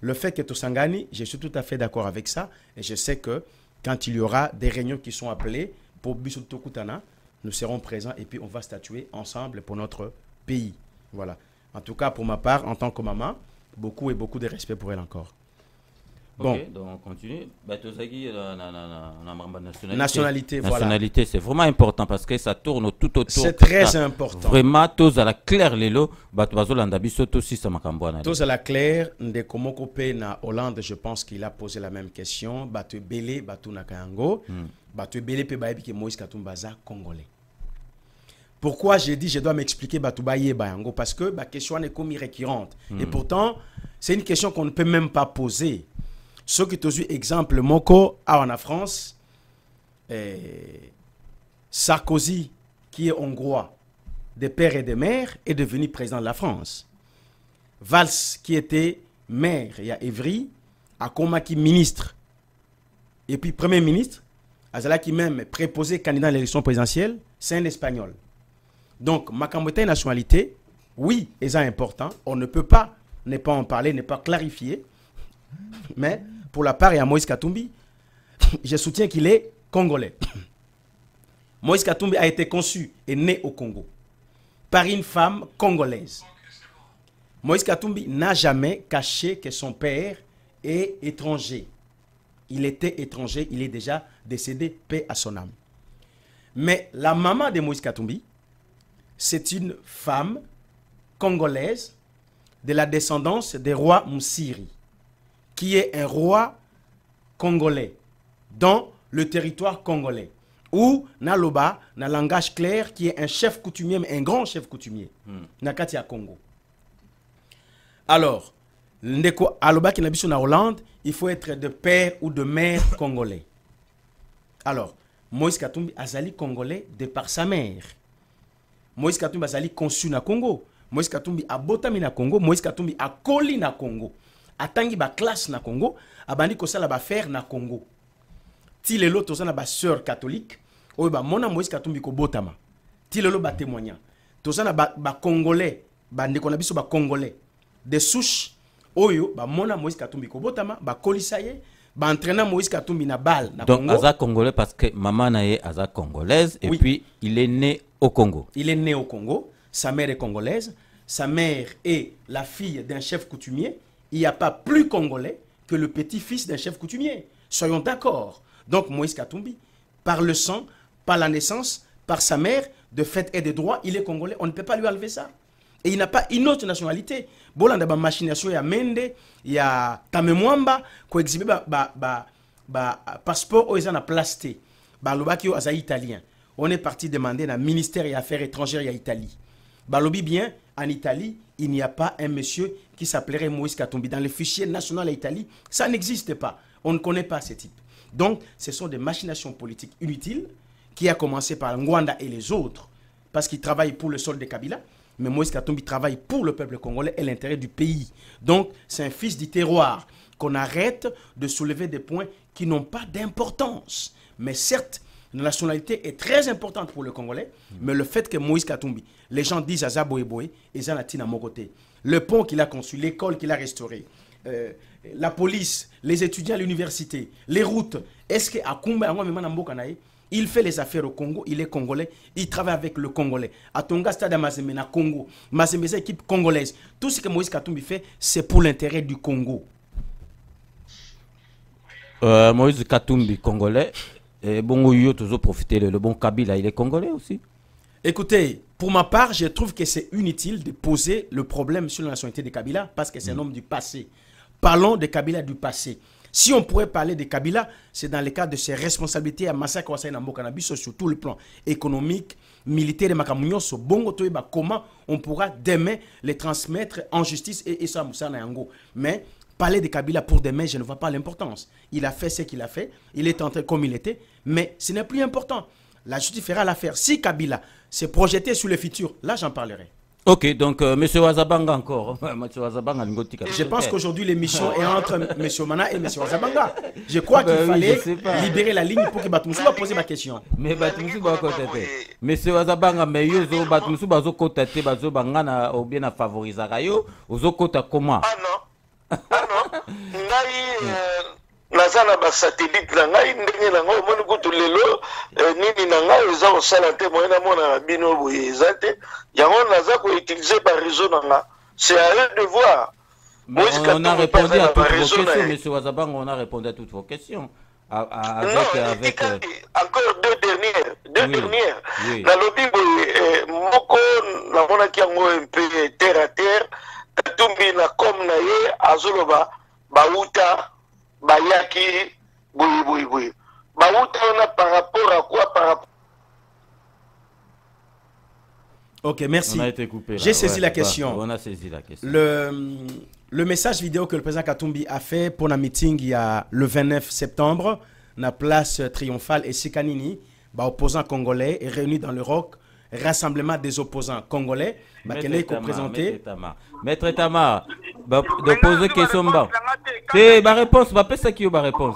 Le fait que Tosangani, je suis tout à fait d'accord avec ça. Et je sais que quand il y aura des réunions qui sont appelées pour Bissou Tokutana, nous serons présents et puis on va statuer ensemble pour notre pays. Voilà. En tout cas, pour ma part, en tant que maman, beaucoup et beaucoup de respect pour elle encore. Bon. Ok, donc on continue. Nationalité, voilà. Nationalité, c'est vraiment important parce que ça tourne tout autour. C'est très important. Vraiment, tous à la claire, Lelo, tous à la claire, Ndekomoko Pe na Hollande, je pense qu'il a posé la même question. Batu Bele, Batu Nakayango. Bato ebele pe bayebi que Moïse Katumbi baza congolais. Pourquoi j'ai dit je dois m'expliquer bato baye bayango parce que la question est comme récurrente. Et pourtant, c'est une question qu'on ne peut même pas poser. Ce qui te dit exemple moko en France, Sarkozy qui est hongrois de père et de mère est devenu président de la France. Valls qui était maire il y a Evry a commis ministre et puis premier ministre Azala qui même préposé candidat à l'élection présidentielle, c'est un Espagnol. Donc, ma nationalité, oui, c'est important. On ne peut pas ne pas en parler, ne pas clarifier. Mais pour la part, il y a Moïse Katumbi. Je soutiens qu'il est congolais. Moïse Katumbi a été conçu et né au Congo par une femme congolaise. Moïse Katumbi n'a jamais caché que son père est étranger. Il était étranger, il est déjà décédé, paix à son âme. Mais la maman de Moïse Katumbi, c'est une femme congolaise de la descendance des rois Moussiri, qui est un roi congolais dans le territoire congolais. Ou Naloba, dans langage clair, qui est un chef coutumier, un grand chef coutumier, Nakatia Congo. Alors, Ndeko Aloba qui n'habite en Hollande, il faut être de père ou de mère congolais. Alors, Moïse Katumbi azali congolais de par sa mère. Moïse Katumbi azali conçu na Congo. Moïse Katumbi a botami na Congo. Moïse Katumbi a koli na Congo. Atangi ba classe na Congo. Abandi kosala ba faire na Congo. Ti lelo tozana ba sœur catholique. Oyo ba mona Moïse Katumbi ko botama. Ti lelo ba témoignant. Tozana ba congolais. Ba ndeko na biso ba congolais. De souche. Oyo ba mona Moïse Katumbi ko botama. Ba kolisaye. Ba entraînant Moïse Katumbi na balle na donc, Congo. Donc aza congolais parce que maman naye aza congolaise et oui. Puis il est né au Congo. Il est né au Congo. Sa mère est congolaise. Sa mère est la fille d'un chef coutumier. Il n'y a pas plus congolais que le petit-fils d'un chef coutumier. Soyons d'accord. Donc Moïse Katumbi, par le sang, par la naissance, par sa mère, de fait et de droit, il est congolais. On ne peut pas lui enlever ça. Et il n'a pas une autre nationalité. Bon, on a une machination, il y a Mende, il y a Tamemwamba, qui exhibe passeport aux gens plasté. Balobaki aux italien. On est parti demander dans le ministère des Affaires étrangères en Italie. Balobi bien, en Italie, il n'y a pas un monsieur qui s'appellerait Moïse Katumbi. Dans le fichier national d'Italie, ça n'existe pas. On ne connaît pas ce type. Donc, ce sont des machinations politiques inutiles qui a commencé par Ngwanda et les autres, parce qu'ils travaillent pour le sol de Kabila. Mais Moïse Katumbi travaille pour le peuple congolais et l'intérêt du pays. Donc, c'est un fils du terroir. Qu'on arrête de soulever des points qui n'ont pas d'importance. Mais certes, la nationalité est très importante pour le Congolais, mais le fait que Moïse Katumbi, les gens disent à Zaboé et Zanatina Mokote, le pont qu'il a conçu, l'école qu'il a restaurée, la police, les étudiants à l'université, les routes, est-ce que Akumba il fait les affaires au Congo, il est congolais, il travaille avec le Congolais. À Tonga, Stade à Mazembe, na Congo, Mazembe, c'est équipe congolaise. Tout ce que Moïse Katumbi fait, c'est pour l'intérêt du Congo. Moïse Katumbi, congolais. Et bon, yo toujours profiter le bon Kabila, il est congolais aussi. Écoutez, pour ma part, je trouve que c'est inutile de poser le problème sur la nationalité de Kabila parce que c'est un homme du passé. Parlons de Kabila du passé. Si on pourrait parler de Kabila, c'est dans le cadre de ses responsabilités à Massacre Wasai Nambo Cannabis sur tout le plan économique, militaire et Makamunyo, sur Bongo Toeba, comment on pourra demain les transmettre en justice et ça Moussa Nayango. Mais parler de Kabila pour demain, je ne vois pas l'importance. Il a fait ce qu'il a fait, il est entré comme il était, mais ce n'est plus important. La justice fera l'affaire. Si Kabila s'est projeté sur le futur, là j'en parlerai. Ok, donc M. Wazabanga encore. Je pense qu'aujourd'hui l'émission est entre M. Mana et M. Wazabanga. Je crois qu'il fallait libérer la ligne pour que Batmoussou va poser ma question. Mais Batmoussou va contester. M. Wazabanga, mais Yozo Batmoussou va contester, Bazo Bangana ou bien à favoriser Rayo, Ozo Kota comment? Ah non. Nazana ba satellite na ngai ndenge na ngai moni kutu lelo nini na ngai eza kosala te moyena mona bino boye eza te yango naza ko utiliser par réseau na nga c'est à eux de voir. On a répondu à toutes vos questions, monsieur Wazabang, on a répondu à toutes vos questions. Avec encore deux dernières. Na lobby boye moko na mona ki yango un peu terre à terre Katumbi na comme na ye azoloba bauta bayaki boui. Bauta on a par rapport Ok, merci. On a été coupé. J'ai saisi la question. On a saisi la question. Le message vidéo que le président Katumbi a fait pour un meeting il y a le 29 septembre, na place triomphale et Sikanini, opposants congolais est réunis dans le ROC, rassemblement des opposants congolais, Maître Tamar, de poser question. C'est ma réponse, c'est qui ma réponse.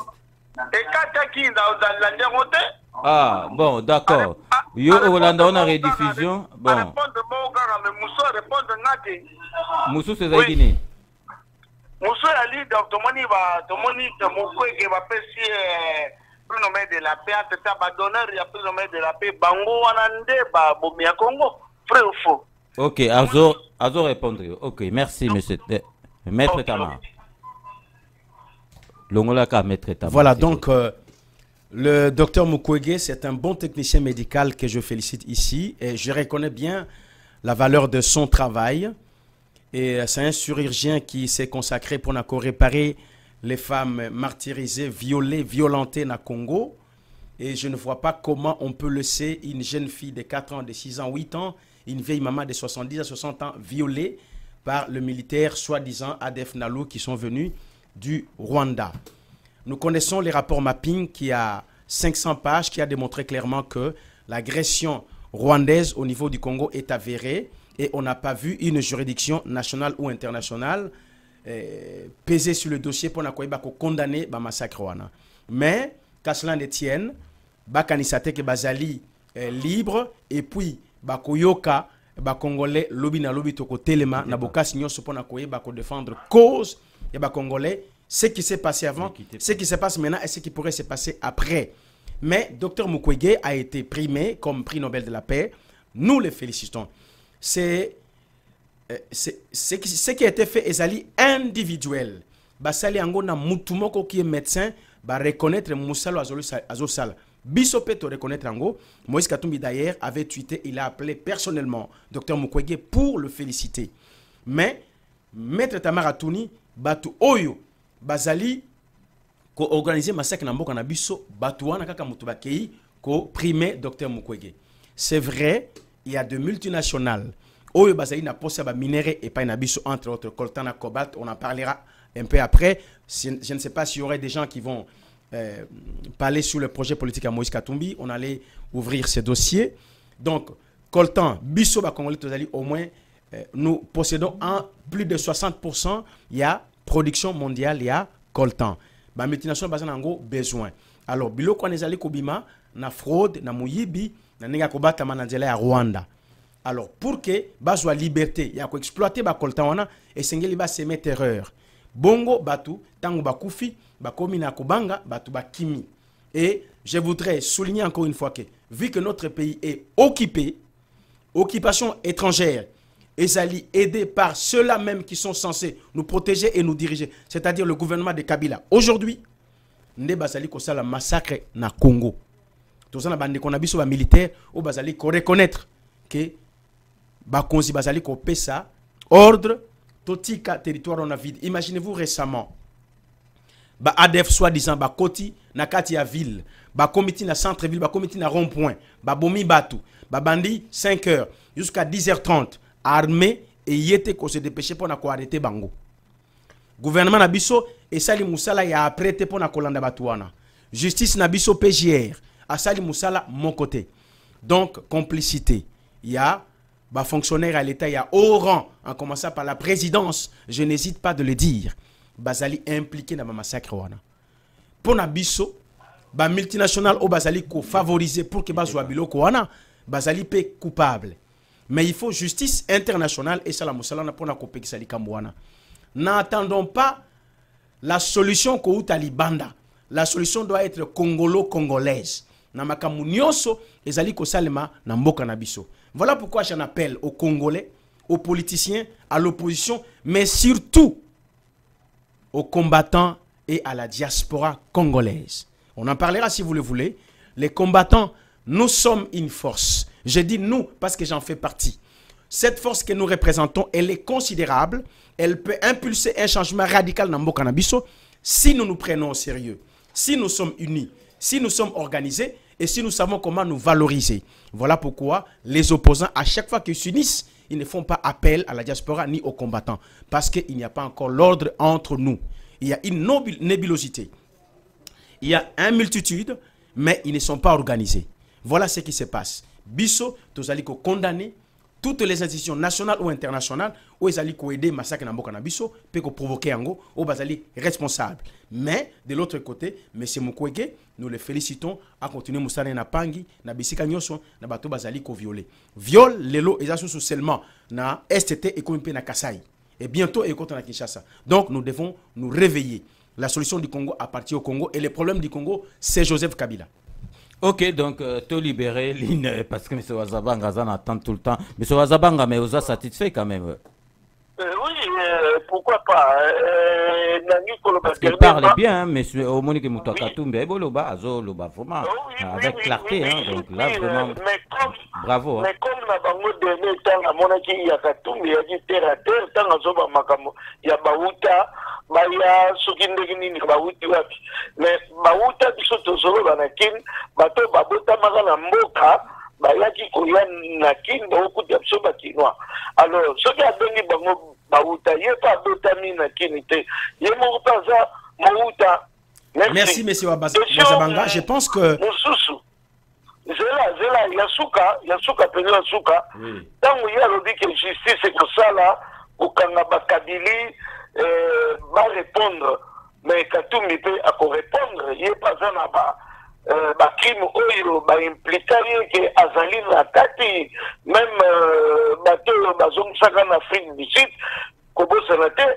Ah, bon, d'accord. Yo, Hollande, on a rediffusion. Bon. Moussou, c'est Zaïdini. Moussou, Ali, donc, Tomoni, Moukoué, va passer plus nommé de la paix, entre Tabadonneur, il y a plus nommé de la paix, Bango, Wanande, Bomia Congo, vrai ou faux? Ok, Azo répondre. Ok, merci, monsieur. Maître Tamar. Voilà, donc le docteur Mukwege, c'est un bon technicien médical que je félicite ici et je reconnais bien la valeur de son travail. Et c'est un chirurgien qui s'est consacré pour réparer les femmes martyrisées, violées, violentées dans le Congo. Et je ne vois pas comment on peut laisser une jeune fille de 4 ans, de 6 ans, 8 ans, une vieille maman de 70 à 60 ans violée par le militaire soi-disant ADF Nalu qui sont venus du Rwanda. Nous connaissons les rapports mapping qui a 500 pages qui a démontré clairement que l'agression rwandaise au niveau du Congo est avérée et on n'a pas vu une juridiction nationale ou internationale peser sur le dossier pour condamner le massacre. Mais, qu'à cela ne tienne, Bakanisate ke bazali libre et puis Bakoyoka, Congolais, lobby na lobby toko telema, na boka signon sopona koye bako défendre cause et Congolais, ce qui s'est passé avant, ce qui se passe maintenant et ce qui pourrait se passer après. Mais Dr Mukwege a été primé comme prix Nobel de la paix. Nous le félicitons. C'est ce qui a été fait est individuel. Basali ango na mutumoko qui est médecin, ba reconnaître Moussalo Azosal. Bisopé to reconnaître ango. Moïse Katumbi d'ailleurs avait tweeté, il a appelé personnellement Dr Mukwege pour le féliciter. Mais Maître Tamara Touni, Batu Oyo, Bazali, ko organiser massacre na mboka na biso, Batu wana kaka mutu bakei ko primer Dr Mukwege. C'est vrai, il y a de multinationales. Oyo Bazali na posa ba minéraux et pas na biso entre autres coltan na cobalt, on en parlera un peu après. Je ne sais pas s'il y aurait des gens qui vont parler sur le projet politique à Moïse Katumbi. On allait ouvrir ces dossiers. Donc, coltan, biso ba Congolais tozali au moins nous possédons en plus de 60%. Il y a production mondiale, il y a coltan. Ba multinationale bazana ngo besoin. Alors, biloko nezali kobima na fraude, na muyibi, na ninga kobata mananzela ya Rwanda. Alors, pour que bazwa liberté, il y a ko exploiter ba coltan wana et sengeli ba semer terreur. Bongo batu tango bakufi bakomi na kubanga batu bakimi. Et je voudrais souligner encore une fois que vu que notre pays est occupé, occupation étrangère, ezali aidé par ceux-là même qui sont censés nous protéger et nous diriger, c'est-à-dire le gouvernement de Kabila. Aujourd'hui, nde bazali ko sala massacre na Congo. Tozana bande ko na biso ba militaire ou bazali ko reconnaître que bakonzi bazali ko pesa ordre totika territoire on a vide. Imaginez-vous récemment ba ADF soi-disant ba koti na kati ya ville, ba comité na centre ville, ba comité na rond-point, ba bomi batu, ba bandi 5 heures jusqu'à 10h30 armé et yete ko se dépêcher pour na ko arrêter bango. Gouvernement na biso et sali musala ya apprêté pour na kolanda batuana. Justice na biso PJR a sali musala mon côté. Donc complicité. Il y a bah, fonctionnaire à l'État, il y a haut rang, en commençant par la présidence, je n'hésite pas de le dire, Bazali impliqué dans le massacre. Pour Nabiso, bah, multinational au Bazali ko favoriser pour que Bazwa Biloko wana, Bazali paie coupable. Mais il faut justice internationale et ça la Moussala pour na kopé qui sali kambouana. N'attendons pas la solution ko Talibanda. La solution doit être congolo-congolaise. Na makamu nyonso ezali ko salema na mboka na biso. Voilà pourquoi j'en appelle aux Congolais, aux politiciens, à l'opposition, mais surtout aux combattants et à la diaspora congolaise. On en parlera si vous le voulez. Les combattants, nous sommes une force. Je dis nous parce que j'en fais partie. Cette force que nous représentons, elle est considérable. Elle peut impulser un changement radical dans Mboka na biso si nous nous prenons au sérieux, si nous sommes unis, si nous sommes organisés et si nous savons comment nous valoriser. Voilà pourquoi les opposants, à chaque fois qu'ils s'unissent, ils ne font pas appel à la diaspora ni aux combattants. Parce qu'il n'y a pas encore l'ordre entre nous. Il y a une nébulosité. Il y a une multitude, mais ils ne sont pas organisés. Voilà ce qui se passe. Bisso, tous allez condamner toutes les institutions nationales ou internationales où ils allaient aider massacre na mboka na biso peut provoquer ango ou bazali responsable. Mais de l'autre côté, M. Mukwege, nous le félicitons à continuer Moussane na pangi na bisika nyoso na bato bazali ko violer. Viol lelo ezasu seulement na STT et kompe na Kasai et bientôt et contre na Kinshasa. Donc nous devons nous réveiller. La solution du Congo appartient au Congo et le problème du Congo c'est Joseph Kabila. Ok, donc, tout libéré, parce que M. Wazabanga attend tout le temps. M. Wazabanga, mais vous êtes satisfait quand même. Oui, pourquoi pas. Parce qu'il parle bien, mais au Monique Moutakatumbe, vraiment, avec clarté, hein, donc là, vraiment, bravo. Mais comme la banque dernier temps, à mon avis, il y a Katumbe, il y a dit terre à terre, tant à Zoba Makamo, il y a Baouta, Baya, Sukindegini, Baouti, mais Baouta, Bisoto Zolo, Banakin, Bato, Babota, Magana Moka, Bayaki, Koyan, Nakin, beaucoup d'absoba kinois. Alors, ce qui a donné Baouta, il n'y a pas d'otamine Nakinité, il y a Moutaza, Mouta. Merci, M. Wazabanga. Je pense que. Zela, Yasuka, Peno Yasuka. Tant qu'il y a le dit que justice, c'est comme ça là, au Kangaba Kabili, va répondre. Mais Katoumi peut répondre. Il n'y a pas un crime oyo, impliqué que Azali Nakati, même bateau, Bazong Sagan Afrique du Sud, Kobo Sanate,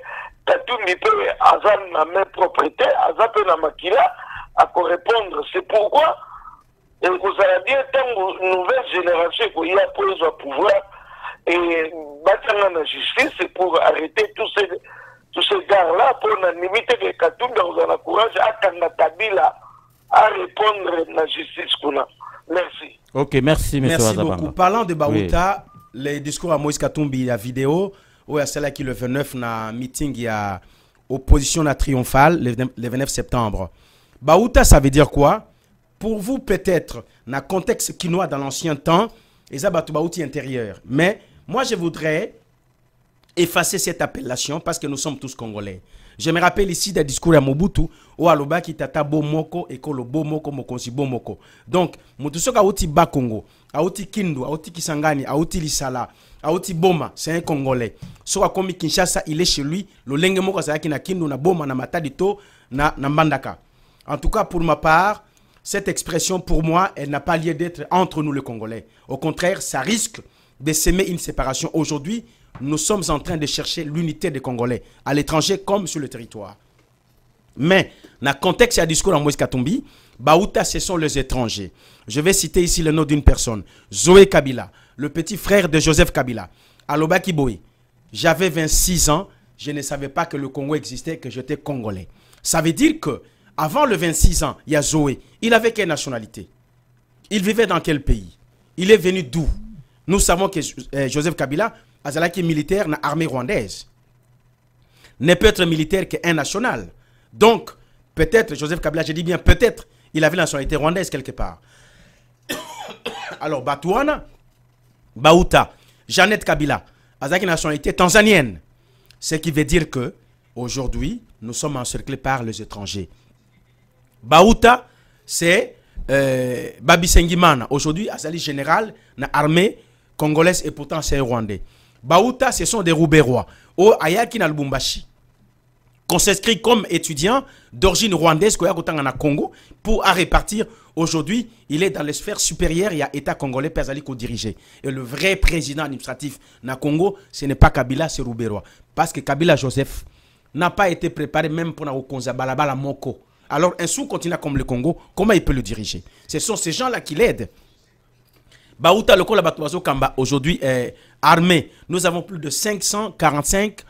Katoumi peut, Azan na même propriété, Azan peut na Makila, à répondre. C'est pourquoi. Et vous allez dire, tant que nouvelle génération qui a pris au pouvoir et battre la justice, c'est pour arrêter tous ces gars-là, pour limiter les Katoum, vous avez le courage à Kabila à répondre à la justice qu'on a. Merci. Ok, merci, M. Merci Wazabanga. beaucoup. Parlant de Baouta, les discours à Moïse Katumbi, la vidéo, où il y a celle qui le 29 na meeting, il y a opposition triomphale le 29 septembre. Baouta, ça veut dire quoi? Pour vous, peut-être, dans le contexte quinois dans l'ancien temps, les abatoubaouti intérieur. Mais moi, je voudrais effacer cette appellation parce que nous sommes tous Congolais. Je me rappelle ici des discours à Mobutu, où Aloba qui tata Bomoko et Kolo Bomoko, Mokonsi Bomoko. Donc, Motusoka Aouti Bakongo, Aouti Kindu, Aouti Kisangani, Aouti Lisala, Aouti Boma, c'est un Congolais. Soit comme Kinshasa, il est chez lui, le Lengemoko, c'est qui na Kindu, na Boma, na Matadito, na Mbandaka. En tout cas, pour ma part, cette expression, pour moi, elle n'a pas lieu d'être entre nous, les Congolais. Au contraire, ça risque de s'aimer une séparation. Aujourd'hui, nous sommes en train de chercher l'unité des Congolais, à l'étranger comme sur le territoire. Mais, dans le contexte du discours en Moïse Katumbi, Baouta, ce sont les étrangers. Je vais citer ici le nom d'une personne. Zoé Kabila, le petit frère de Joseph Kabila. Aloba Kiboé, j'avais 26 ans, je ne savais pas que le Congo existait, que j'étais Congolais. Ça veut dire que avant le 26 ans, il y a Zoé. Il avait quelle nationalité? Il vivait dans quel pays? Il est venu d'où? Nous savons que Joseph Kabila, Azalaki militaire dans l'armée rwandaise, ne peut être militaire qu'un national. Donc, peut-être, Joseph Kabila, je dis bien peut-être, il avait la nationalité rwandaise quelque part. Alors, Batouana, Baouta, Jeannette Kabila, Azalaki nationalité tanzanienne. Ce qui veut dire que, aujourd'hui, nous sommes encerclés par les étrangers. Baouta, c'est Babi Sengimana. Aujourd'hui, Azali général dans l'armée congolaise et pourtant c'est un Rwandais. Baouta, ce sont des Roubérois. Au Ayaki na Lubumbashi. Qu'on s'inscrit comme étudiant d'origine rwandaise au Congo pour répartir. Aujourd'hui, il est dans les sphères supérieures. Il y a l'État congolais Pazali qu'on dirige. Et le vrai président administratif na Congo, ce n'est pas Kabila, c'est Roubérois. Parce que Kabila Joseph n'a pas été préparé même pour la Balabala Moko. Alors, un sous-continent comme le Congo, comment il peut le diriger? Ce sont ces gens-là qui l'aident. Baouta, le Kolabatouazo Kamba, aujourd'hui armé. Nous avons plus de 545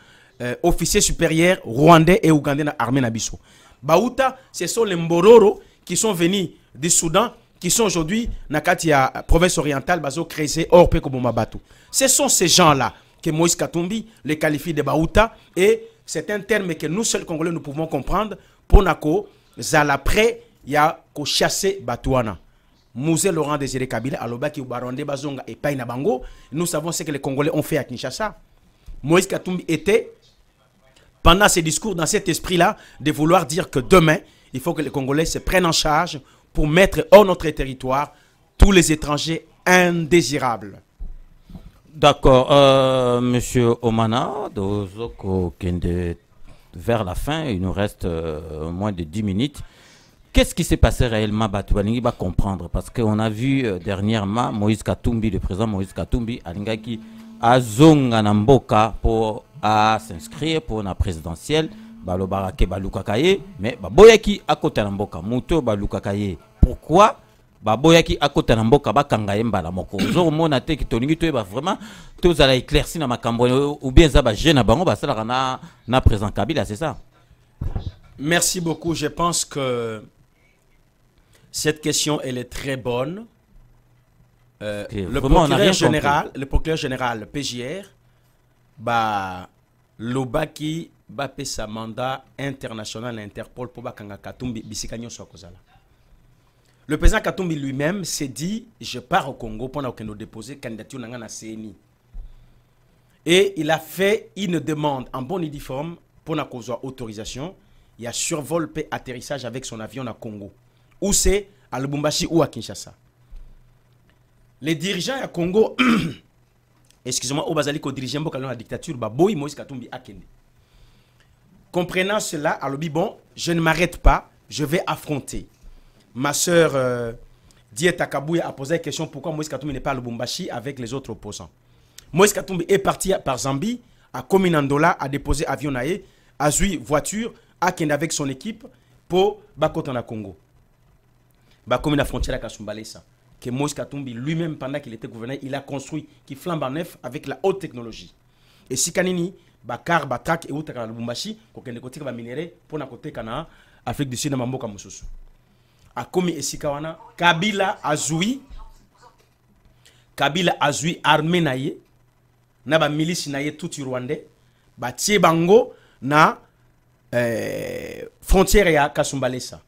officiers supérieurs rwandais et ougandais dans l'armée Nabiso. Baouta, ce sont les Mbororo qui sont venus du Soudan, qui sont aujourd'hui dans la province orientale, Bazo Krese, Orpe Kobomabatu. Ce sont ces gens-là que Moïse Katumbi les qualifie de Baouta et c'est un terme que nous seuls Congolais nous pouvons comprendre pour Nako. Zala près, il y a qu'au chasser Batouana. Mouzé Laurent Désiré Kabila, Alobaki ou Baronde Bazonga et Paina Bango. Nous savons ce que les Congolais ont fait à Kinshasa. Moïse Katumbi était, pendant ses discours, dans cet esprit-là, de vouloir dire que demain, il faut que les Congolais se prennent en charge pour mettre hors notre territoire tous les étrangers indésirables. D'accord, monsieur Omana, vers la fin, il nous reste moins de 10 minutes. Qu'est-ce qui s'est passé réellement, Batoualingi va comprendre, parce qu'on a vu dernièrement Moïse Katumbi, le président Moïse Katumbi, Alingaki, à Zonga Namboka pour s'inscrire pour la présidentielle, Balobarake Balukakaye, mais Baboyaki à côté Namboka, Mouto Balukakaye. Pourquoi Baboyaki à côté Namboka Bakangayemba la Moko? Zomona te ki tolingi to vraiment tous à éclairci na makambo ou bien ça ba jeune bango ba sala na président Kabila, c'est ça? Merci beaucoup. Je pense que cette question elle est très bonne. Le procureur général PJR bah lobaki ba pesa mandat international à Interpol pour bakanga Katumbi bisikanyo sokozala. Le président Katumbi lui-même s'est dit je pars au Congo pendant qu'on a déposé candidature dans la CNI. Et il a fait une demande en bonne et due forme pour la autorisation. Il y a survol et atterrissage avec son avion à Congo. Où c'est à Lubumbashi ou à Kinshasa. Les dirigeants à Congo, excusez-moi, au Bazaliko dirigeant la dictature, Baboy Moïse Katumbi Akende. Comprenant cela, alors bon, je ne m'arrête pas, je vais affronter. Ma soeur Dieta Kabouya a posé la question pourquoi Moïse Katumbi n'est pas à Lubumbashi avec les autres opposants. Moïse Katumbi est parti par Zambie, à Kominandola, a déposé avion naé, a joué voiture, à Kende avec son équipe pour Bakotana Congo. Bakomi la frontière à Kasumbalesa. Que Moïse Katumbi lui-même, pendant qu'il était gouverneur, il a construit, qui flambe en neuf avec la haute technologie. Et si Kanini, Bakar, Batrak et Outaka Lubumbashi, qu'on ait côté minéré pour na côté Kana, Afrique du Sud, Mamboka Moussousou. A Komi et Sikawana, Kabila Azoui armée naïe, na ba milice naïe tout rwandais, ba tie bango na frontière ya Kasumbalesa.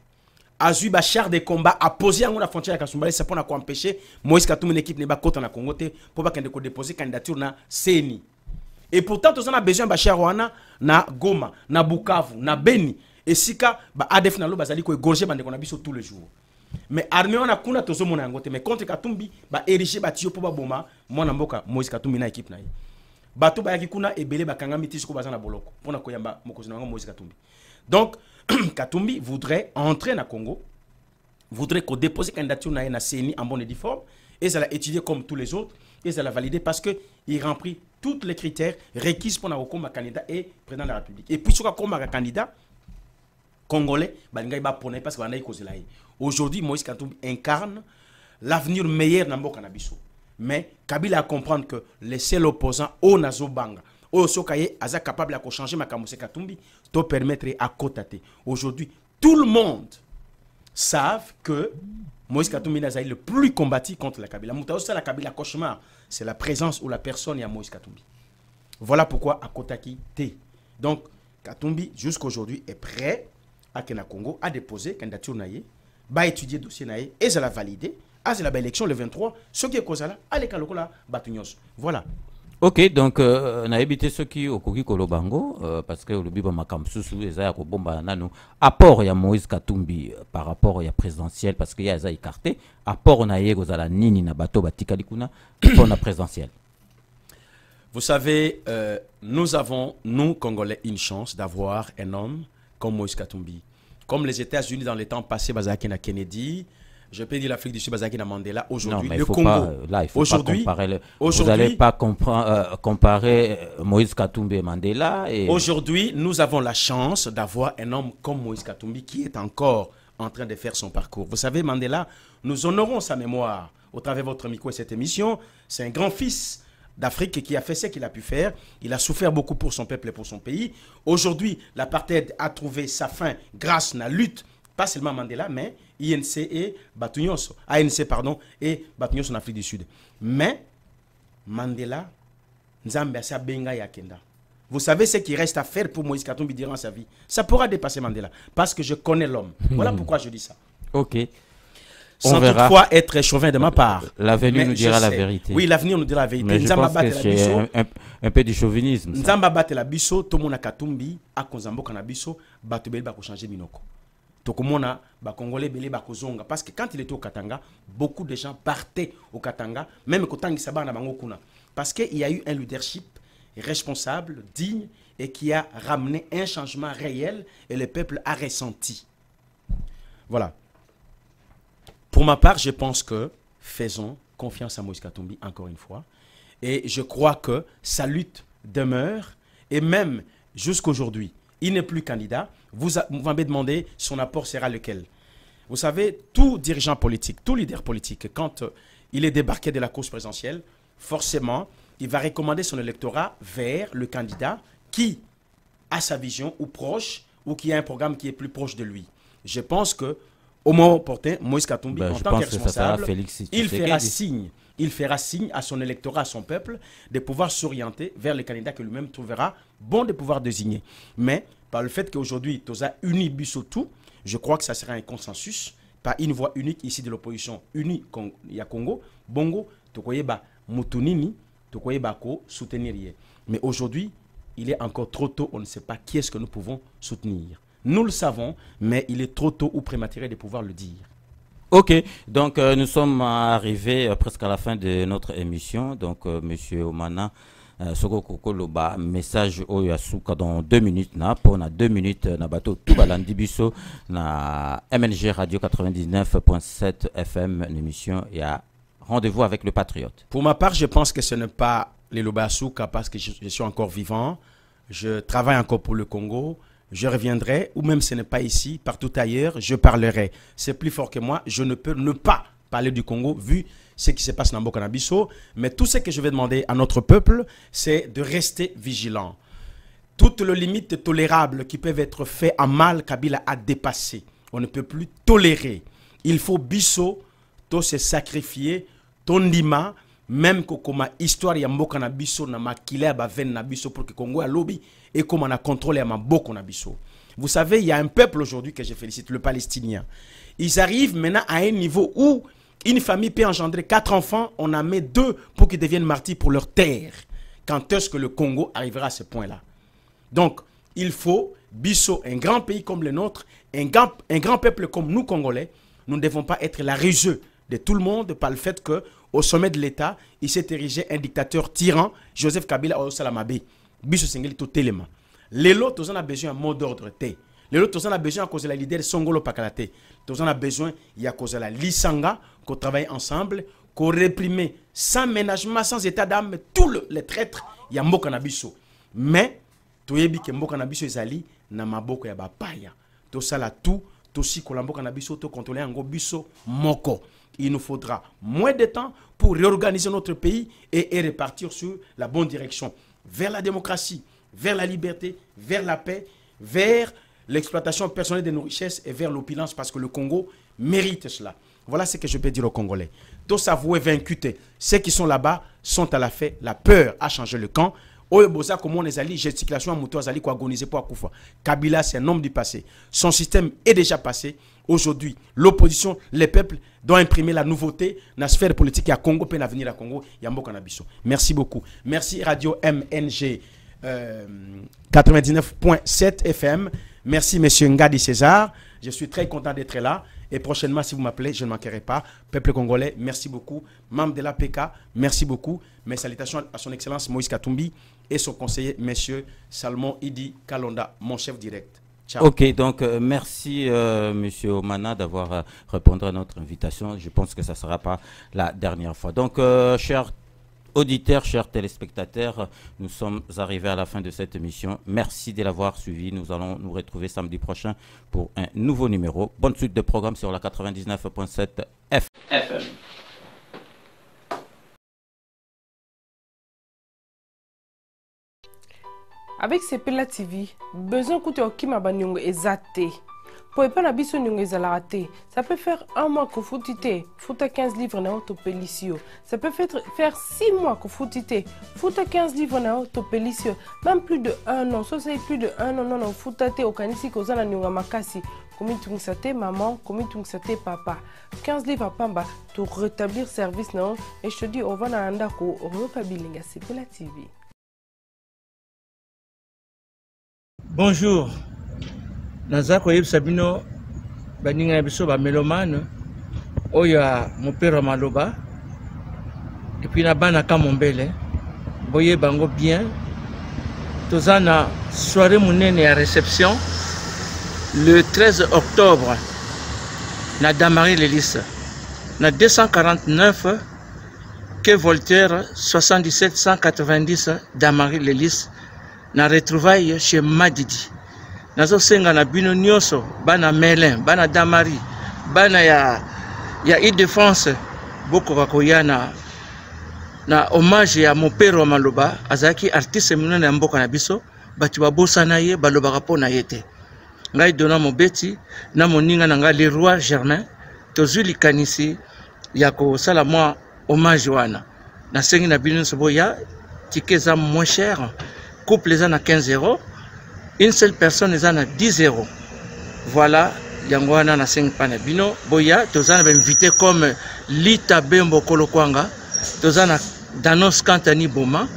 Azoui ba char de combat a posé à la frontière ya Kasumbalesa pour empêcher Moïse Katumbi une équipe ne ba kota na Congo pour pas qu'on déposer candidature na CENI. Et pourtant tous on a besoin ba char wana na Goma, na Bukavu, na Beni. Et si ka ba ADF na lo bazali ko gorger bande ko na biso tous les jours. Mais armée on a kuna tozo mona ngote mais contre Katumbi ba ériger ba tio po ba boma mona mboka Moïse Katumbi na équipe na ye. Bato ba yaki kuna ebele ba kanga miti ko bazana boloko pona ko yamba mokozi na Moïse Katumbi. Donc Katumbi voudrait entrer na Congo, voudrait qu'on dépose candidature na CENI en bonne et due forme et ça l'a étudié comme tous les autres et ça l'a validé parce que il remplit tous les critères requis pour comme candidat et président de la République. Et puis sur comme candidat congolais, parce que aujourd'hui, Moïse Katumbi incarne l'avenir meilleur dans Mboka Nabiso. Mais Kabila a comprendre que les seuls opposants au Nazo Banga, au Sokaye, Aza capable de changer Makamose Katumbi, te permettre à côté. Aujourd'hui, tout le monde savent que Moïse Katumbi est le plus combattu contre la Kabila. La Kabila cauchemar, c'est la présence ou la personne à Moïse Katumbi. Voilà pourquoi à Kotaki T. Donc, Katumbi, jusqu'aujourd'hui, est prêt à Kena Congo a déposé candidature naïe, va étudier dossier naïe et ça l'a validé. Ah, c'est la élection le 23. Ce qui est cause là, allez Kalokola Batunyos. Voilà. Ok, donc on a évité ceux qui au Koki Kolobango parce que le biba makam susu ezaya ko bomba nanu apport ya Moïse Katumbi par rapport ya présidentiel parce que ya eza écarté apport na yego za la nini na bato batikali kuna pour la présidentielle. Vous savez, nous avons, nous Congolais, une chance d'avoir un homme comme Moïse Katumbi. Comme les États-Unis dans les temps passés, Bazaki na Kennedy, je peux dire l'Afrique du Sud, Bazaki na Mandela, aujourd'hui le Congo. Là, il faut pas comparer. Vous n'allez pas comparer Moïse Katumbi et Mandela. Aujourd'hui, nous avons la chance d'avoir un homme comme Moïse Katumbi qui est encore en train de faire son parcours. Vous savez, Mandela, nous honorons sa mémoire au travers de votre micro et cette émission. C'est un grand fils d'Afrique qui a fait ce qu'il a pu faire. Il a souffert beaucoup pour son peuple et pour son pays. Aujourd'hui, l'apartheid a trouvé sa fin grâce à la lutte, pas seulement Mandela, mais INC et Batunyos, ANC pardon, et Batunyos en Afrique du Sud. Mais Mandela, Nzambe sa benga yakenda. Vous savez ce qu'il reste à faire pour Moïse Katumbi durant sa vie. Ça pourra dépasser Mandela, parce que je connais l'homme. Voilà pourquoi je dis ça. Ok. sans toutefois être chauvin de ma part. L'avenir nous dira la vérité. Oui, l'avenir nous dira la vérité. Mais je pense que c'est un peu du chauvinisme. Nzamba bate la biso, tomona katumbi, akonzambo kanabiso, batubeli bako changer minoko. Tokomona ba congolais belé bako zonga parce que quand il était au Katanga, beaucoup de gens partaient au Katanga, même kotangi sabana bango kuna, parce qu'il y a eu un leadership responsable, digne et qui a ramené un changement réel et le peuple a ressenti. Voilà. Pour ma part, je pense que faisons confiance à Moïse Katumbi encore une fois. Et je crois que sa lutte demeure. Et même jusqu'aujourd'hui, il n'est plus candidat. Vous m'avez demandé son apport sera lequel. Vous savez, tout dirigeant politique, tout leader politique, quand il est débarqué de la course présidentielle, forcément, il va recommander son électorat vers le candidat qui a sa vision ou proche, ou qui a un programme qui est plus proche de lui. Je pense que au moment opportun, Moïse Katumbi, en tant que responsable, il fera signe à son électorat, à son peuple, de pouvoir s'orienter vers le candidat que lui-même trouvera bon de pouvoir désigner. Mais par le fait qu'aujourd'hui, Toza uni Bissotou, je crois que ça sera un consensus, pas une voix unique ici de l'opposition unie ya Congo, Bongo, Tokoyeba Moutounini, Tokoyeba Ko, soutenir. Mais aujourd'hui, il est encore trop tôt, on ne sait pas qui est-ce que nous pouvons soutenir. Nous le savons, mais il est trop tôt ou prématuré de pouvoir le dire. Ok, donc nous sommes arrivés presque à la fin de notre émission. Donc, Monsieur Omana, Soko Kokoloba, message Oyasuka dans 2 minutes. Pour 2 minutes, na bateau tout balandi biso na MNG Radio 99.7 FM, une émission. Il y a rendez-vous avec le Patriote. Pour ma part, je pense que ce n'est pas les Lobasuka parce que je suis encore vivant. Je travaille encore pour le Congo. Je reviendrai, ou même ce n'est pas ici, partout ailleurs, je parlerai. C'est plus fort que moi, je ne peux ne pas parler du Congo, vu ce qui se passe dans Mbokanabiso. Mais tout ce que je vais demander à notre peuple, c'est de rester vigilant. Toutes les limites tolérables qui peuvent être faites en mal, Kabila a dépassé. On ne peut plus tolérer. Il faut biso, to se sacrifier, ton lima, même que comme histoire ya Mbokanabiso na makile ba ven na biso pour que Congo a lobby et comme on a contrôlé à Mbokanabiso. Vous savez, il y a un peuple aujourd'hui que je félicite, le Palestinien. Ils arrivent maintenant à un niveau où une famille peut engendrer 4 enfants, on en met 2 pour qu'ils deviennent martyrs pour leur terre. Quand est-ce que le Congo arrivera à ce point-là? Donc, il faut, biso, un grand pays comme le nôtre, un grand peuple comme nous, Congolais, nous ne devons pas être la risée de tout le monde par le fait qu'au sommet de l'État, il s'est érigé un dictateur tyran, Joseph Kabila Osalamabe. Biso Sengeli to telema. Lelo, tous on a besoin d'un mot d'ordre. Lelo, tous on a besoin à cause de la leader Songolo Pakalate. Tous on a besoin, il y a cause de la Lisanga, qu'on travaille ensemble, qu'on réprime sans ménagement, sans état d'âme, tous les traîtres, il y a Mbokanabiso. Mais, tu sais que Mbokanabiso est allé, na maboko ya bapaya. Tout ça là, tout aussi que Mbokanabiso, tout contrôler un biso moko. Il nous faudra moins de temps pour réorganiser notre pays et repartir sur la bonne direction. Vers la démocratie, vers la liberté, vers la paix, vers l'exploitation personnelle de nos richesses et vers l'opulence parce que le Congo mérite cela. Voilà ce que je peux dire aux Congolais. Tous avoués vaincus, ceux qui sont là-bas sont à la fin. La peur a changé le camp. Oyebosa, comment on les allie, gesticulation à Moutou Azali, quoi agoniser pour Akoufa. Kabila, c'est un homme du passé. Son système est déjà passé. Aujourd'hui, l'opposition, les peuples doivent imprimer la nouveauté dans la sphère politique. Il y a Congo, peut l'avenir à Congo, il y a Mbokanabiso. Merci beaucoup. Merci Radio MNG 99.7 FM. Merci Monsieur Ngadi César. Je suis très content d'être là. Et prochainement, si vous m'appelez, je ne manquerai pas. Peuple congolais, merci beaucoup. Membre de l'APK, merci beaucoup. Mes salutations à son Excellence Moïse Katumbi et son conseiller, Monsieur Salmon Idi Kalonda, mon chef direct. Ciao. Ok, donc merci Monsieur Omana d'avoir répondu à notre invitation. Je pense que ça ne sera pas la dernière fois. Donc, chers auditeurs, chers téléspectateurs, nous sommes arrivés à la fin de cette émission. Merci de l'avoir suivi. Nous allons nous retrouver samedi prochain pour un nouveau numéro. Bonne suite de programme sur la 99.7 FM. Avec Sepela TV, besoin que tu aies ma banyongo exaté. Pour pas la biso nyongo ezalaté. Ça peut faire 1 mois que foutite, fouta 15 livres na autopélicio. Ça peut faire 6 mois que foutite, fouta 15 livres na autopélicio. Même plus de 1 an, ça c'est plus de 1 an non foutate au kanisi kozala nyonga makasi. comme tu te maman, comme tu te papa. 15 livres à Pamba pour rétablir service non. Et je te dis, on va dans Andako, on va pas bilingue, c'est Pella TV. Bonjour. Nazako Yeb Sabino, Baninga Biso, Mélomane, Oya, mon père Maloba, et puis Nabana Kamombele, Boye Bango bien. Tozana soirée mounene à réception le 13 octobre na Damary Lélis na 249 que Voltaire 77 190 Damary Lélis na retrouvaille chez Madidi nazo senga na bino nyonso bana Melin bana Damary bana ya Ile-de-France boko kakoyana na hommage ya mon père Maloba azaki artiste munene ya mboka na biso batu babosana ye balobaka po na yete ngai dona mobeti na moninga na ngai le roi Germain tozwi likanisi ya kosala mwa hommage wana na sengi na bino soboya ticket eza moins cher couple eza na 15 €, une seule personne eza na 10 €. Voilà yango wana na sengi pa na bino boya tozana ba invité comme Lita Bembo Kolokwanga tozana Danos Kantani Boma,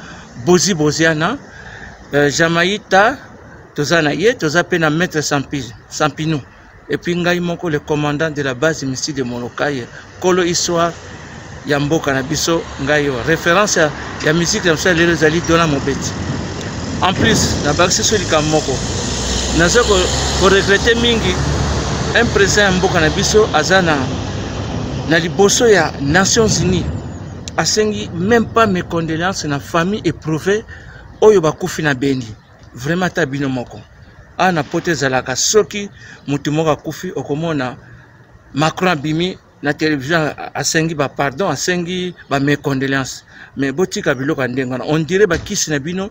Bozi Boziana, Jamaïta, Tozana Ye, Tozapena Maître Sampinou. Et puis Ngaï Moko, le commandant de la base mystique de Molokai, Kolo Histoire, Yambo Kanabiso, Ngaïo. Référence à la musique de M. Lélo Zali Dona Mobeti. En plus, la base sur le Kamoko. Nous avons regretté Mingi, un président Yambo Kanabiso, Azana, Naliboso ya Nations Unies. Asengi même pas mes condoléances na famille éprouvée oyo bakufi na Beni vraiment tabino moko ana pote zalaka soki mutu moko akufi okomona Macron bimi na télévision asengi ba pardon asengi ba mes condoléances mais botika biloko ndengana on dirait ba kisi na bino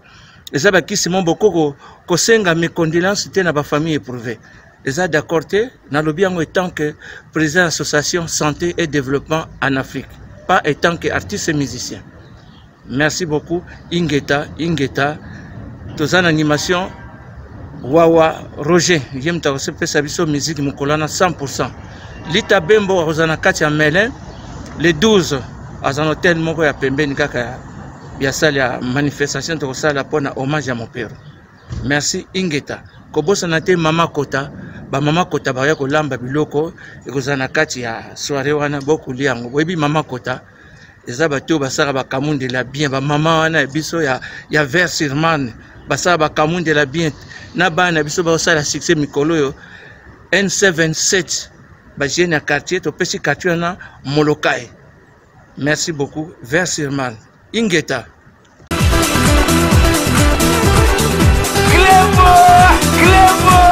eza ba kisi mon bokoko ko senga mes condoléances te na ba famille éprouvée eza d'accord te na lobi yango étant que président association santé et développement en Afrique pas étant qu'artiste et musicien. Merci beaucoup. Ingeta, Tozan animation, Wawa, Roger, Yem Tarosepe Sabiso, musique, Mukolana 100%. Lita Bembo, Rosana Katia Melin, les 12, à un hôtel Moko ya Pembe, Nikaka, Biasal, ya manifestation de Rosala pour un hommage à mon père. Merci Ingeta. Kobo Sanate, Mama Kota, Mama Kota, Bayako Lamba Biloko, et Rosana Katia, soirée wana, beaucoup liango. Webi Mama Kota, et Zabato, Basara Bakamoun de la bien, Mama Wana, Biso, ya Versirman, Basara Bakamoun de la bien, Nabana, Biso, Basara Succès Mikolo, N77, Bajena quartier, Topesi quartier, Molokai. Merci beaucoup, Versirman. Ingeta. Clément!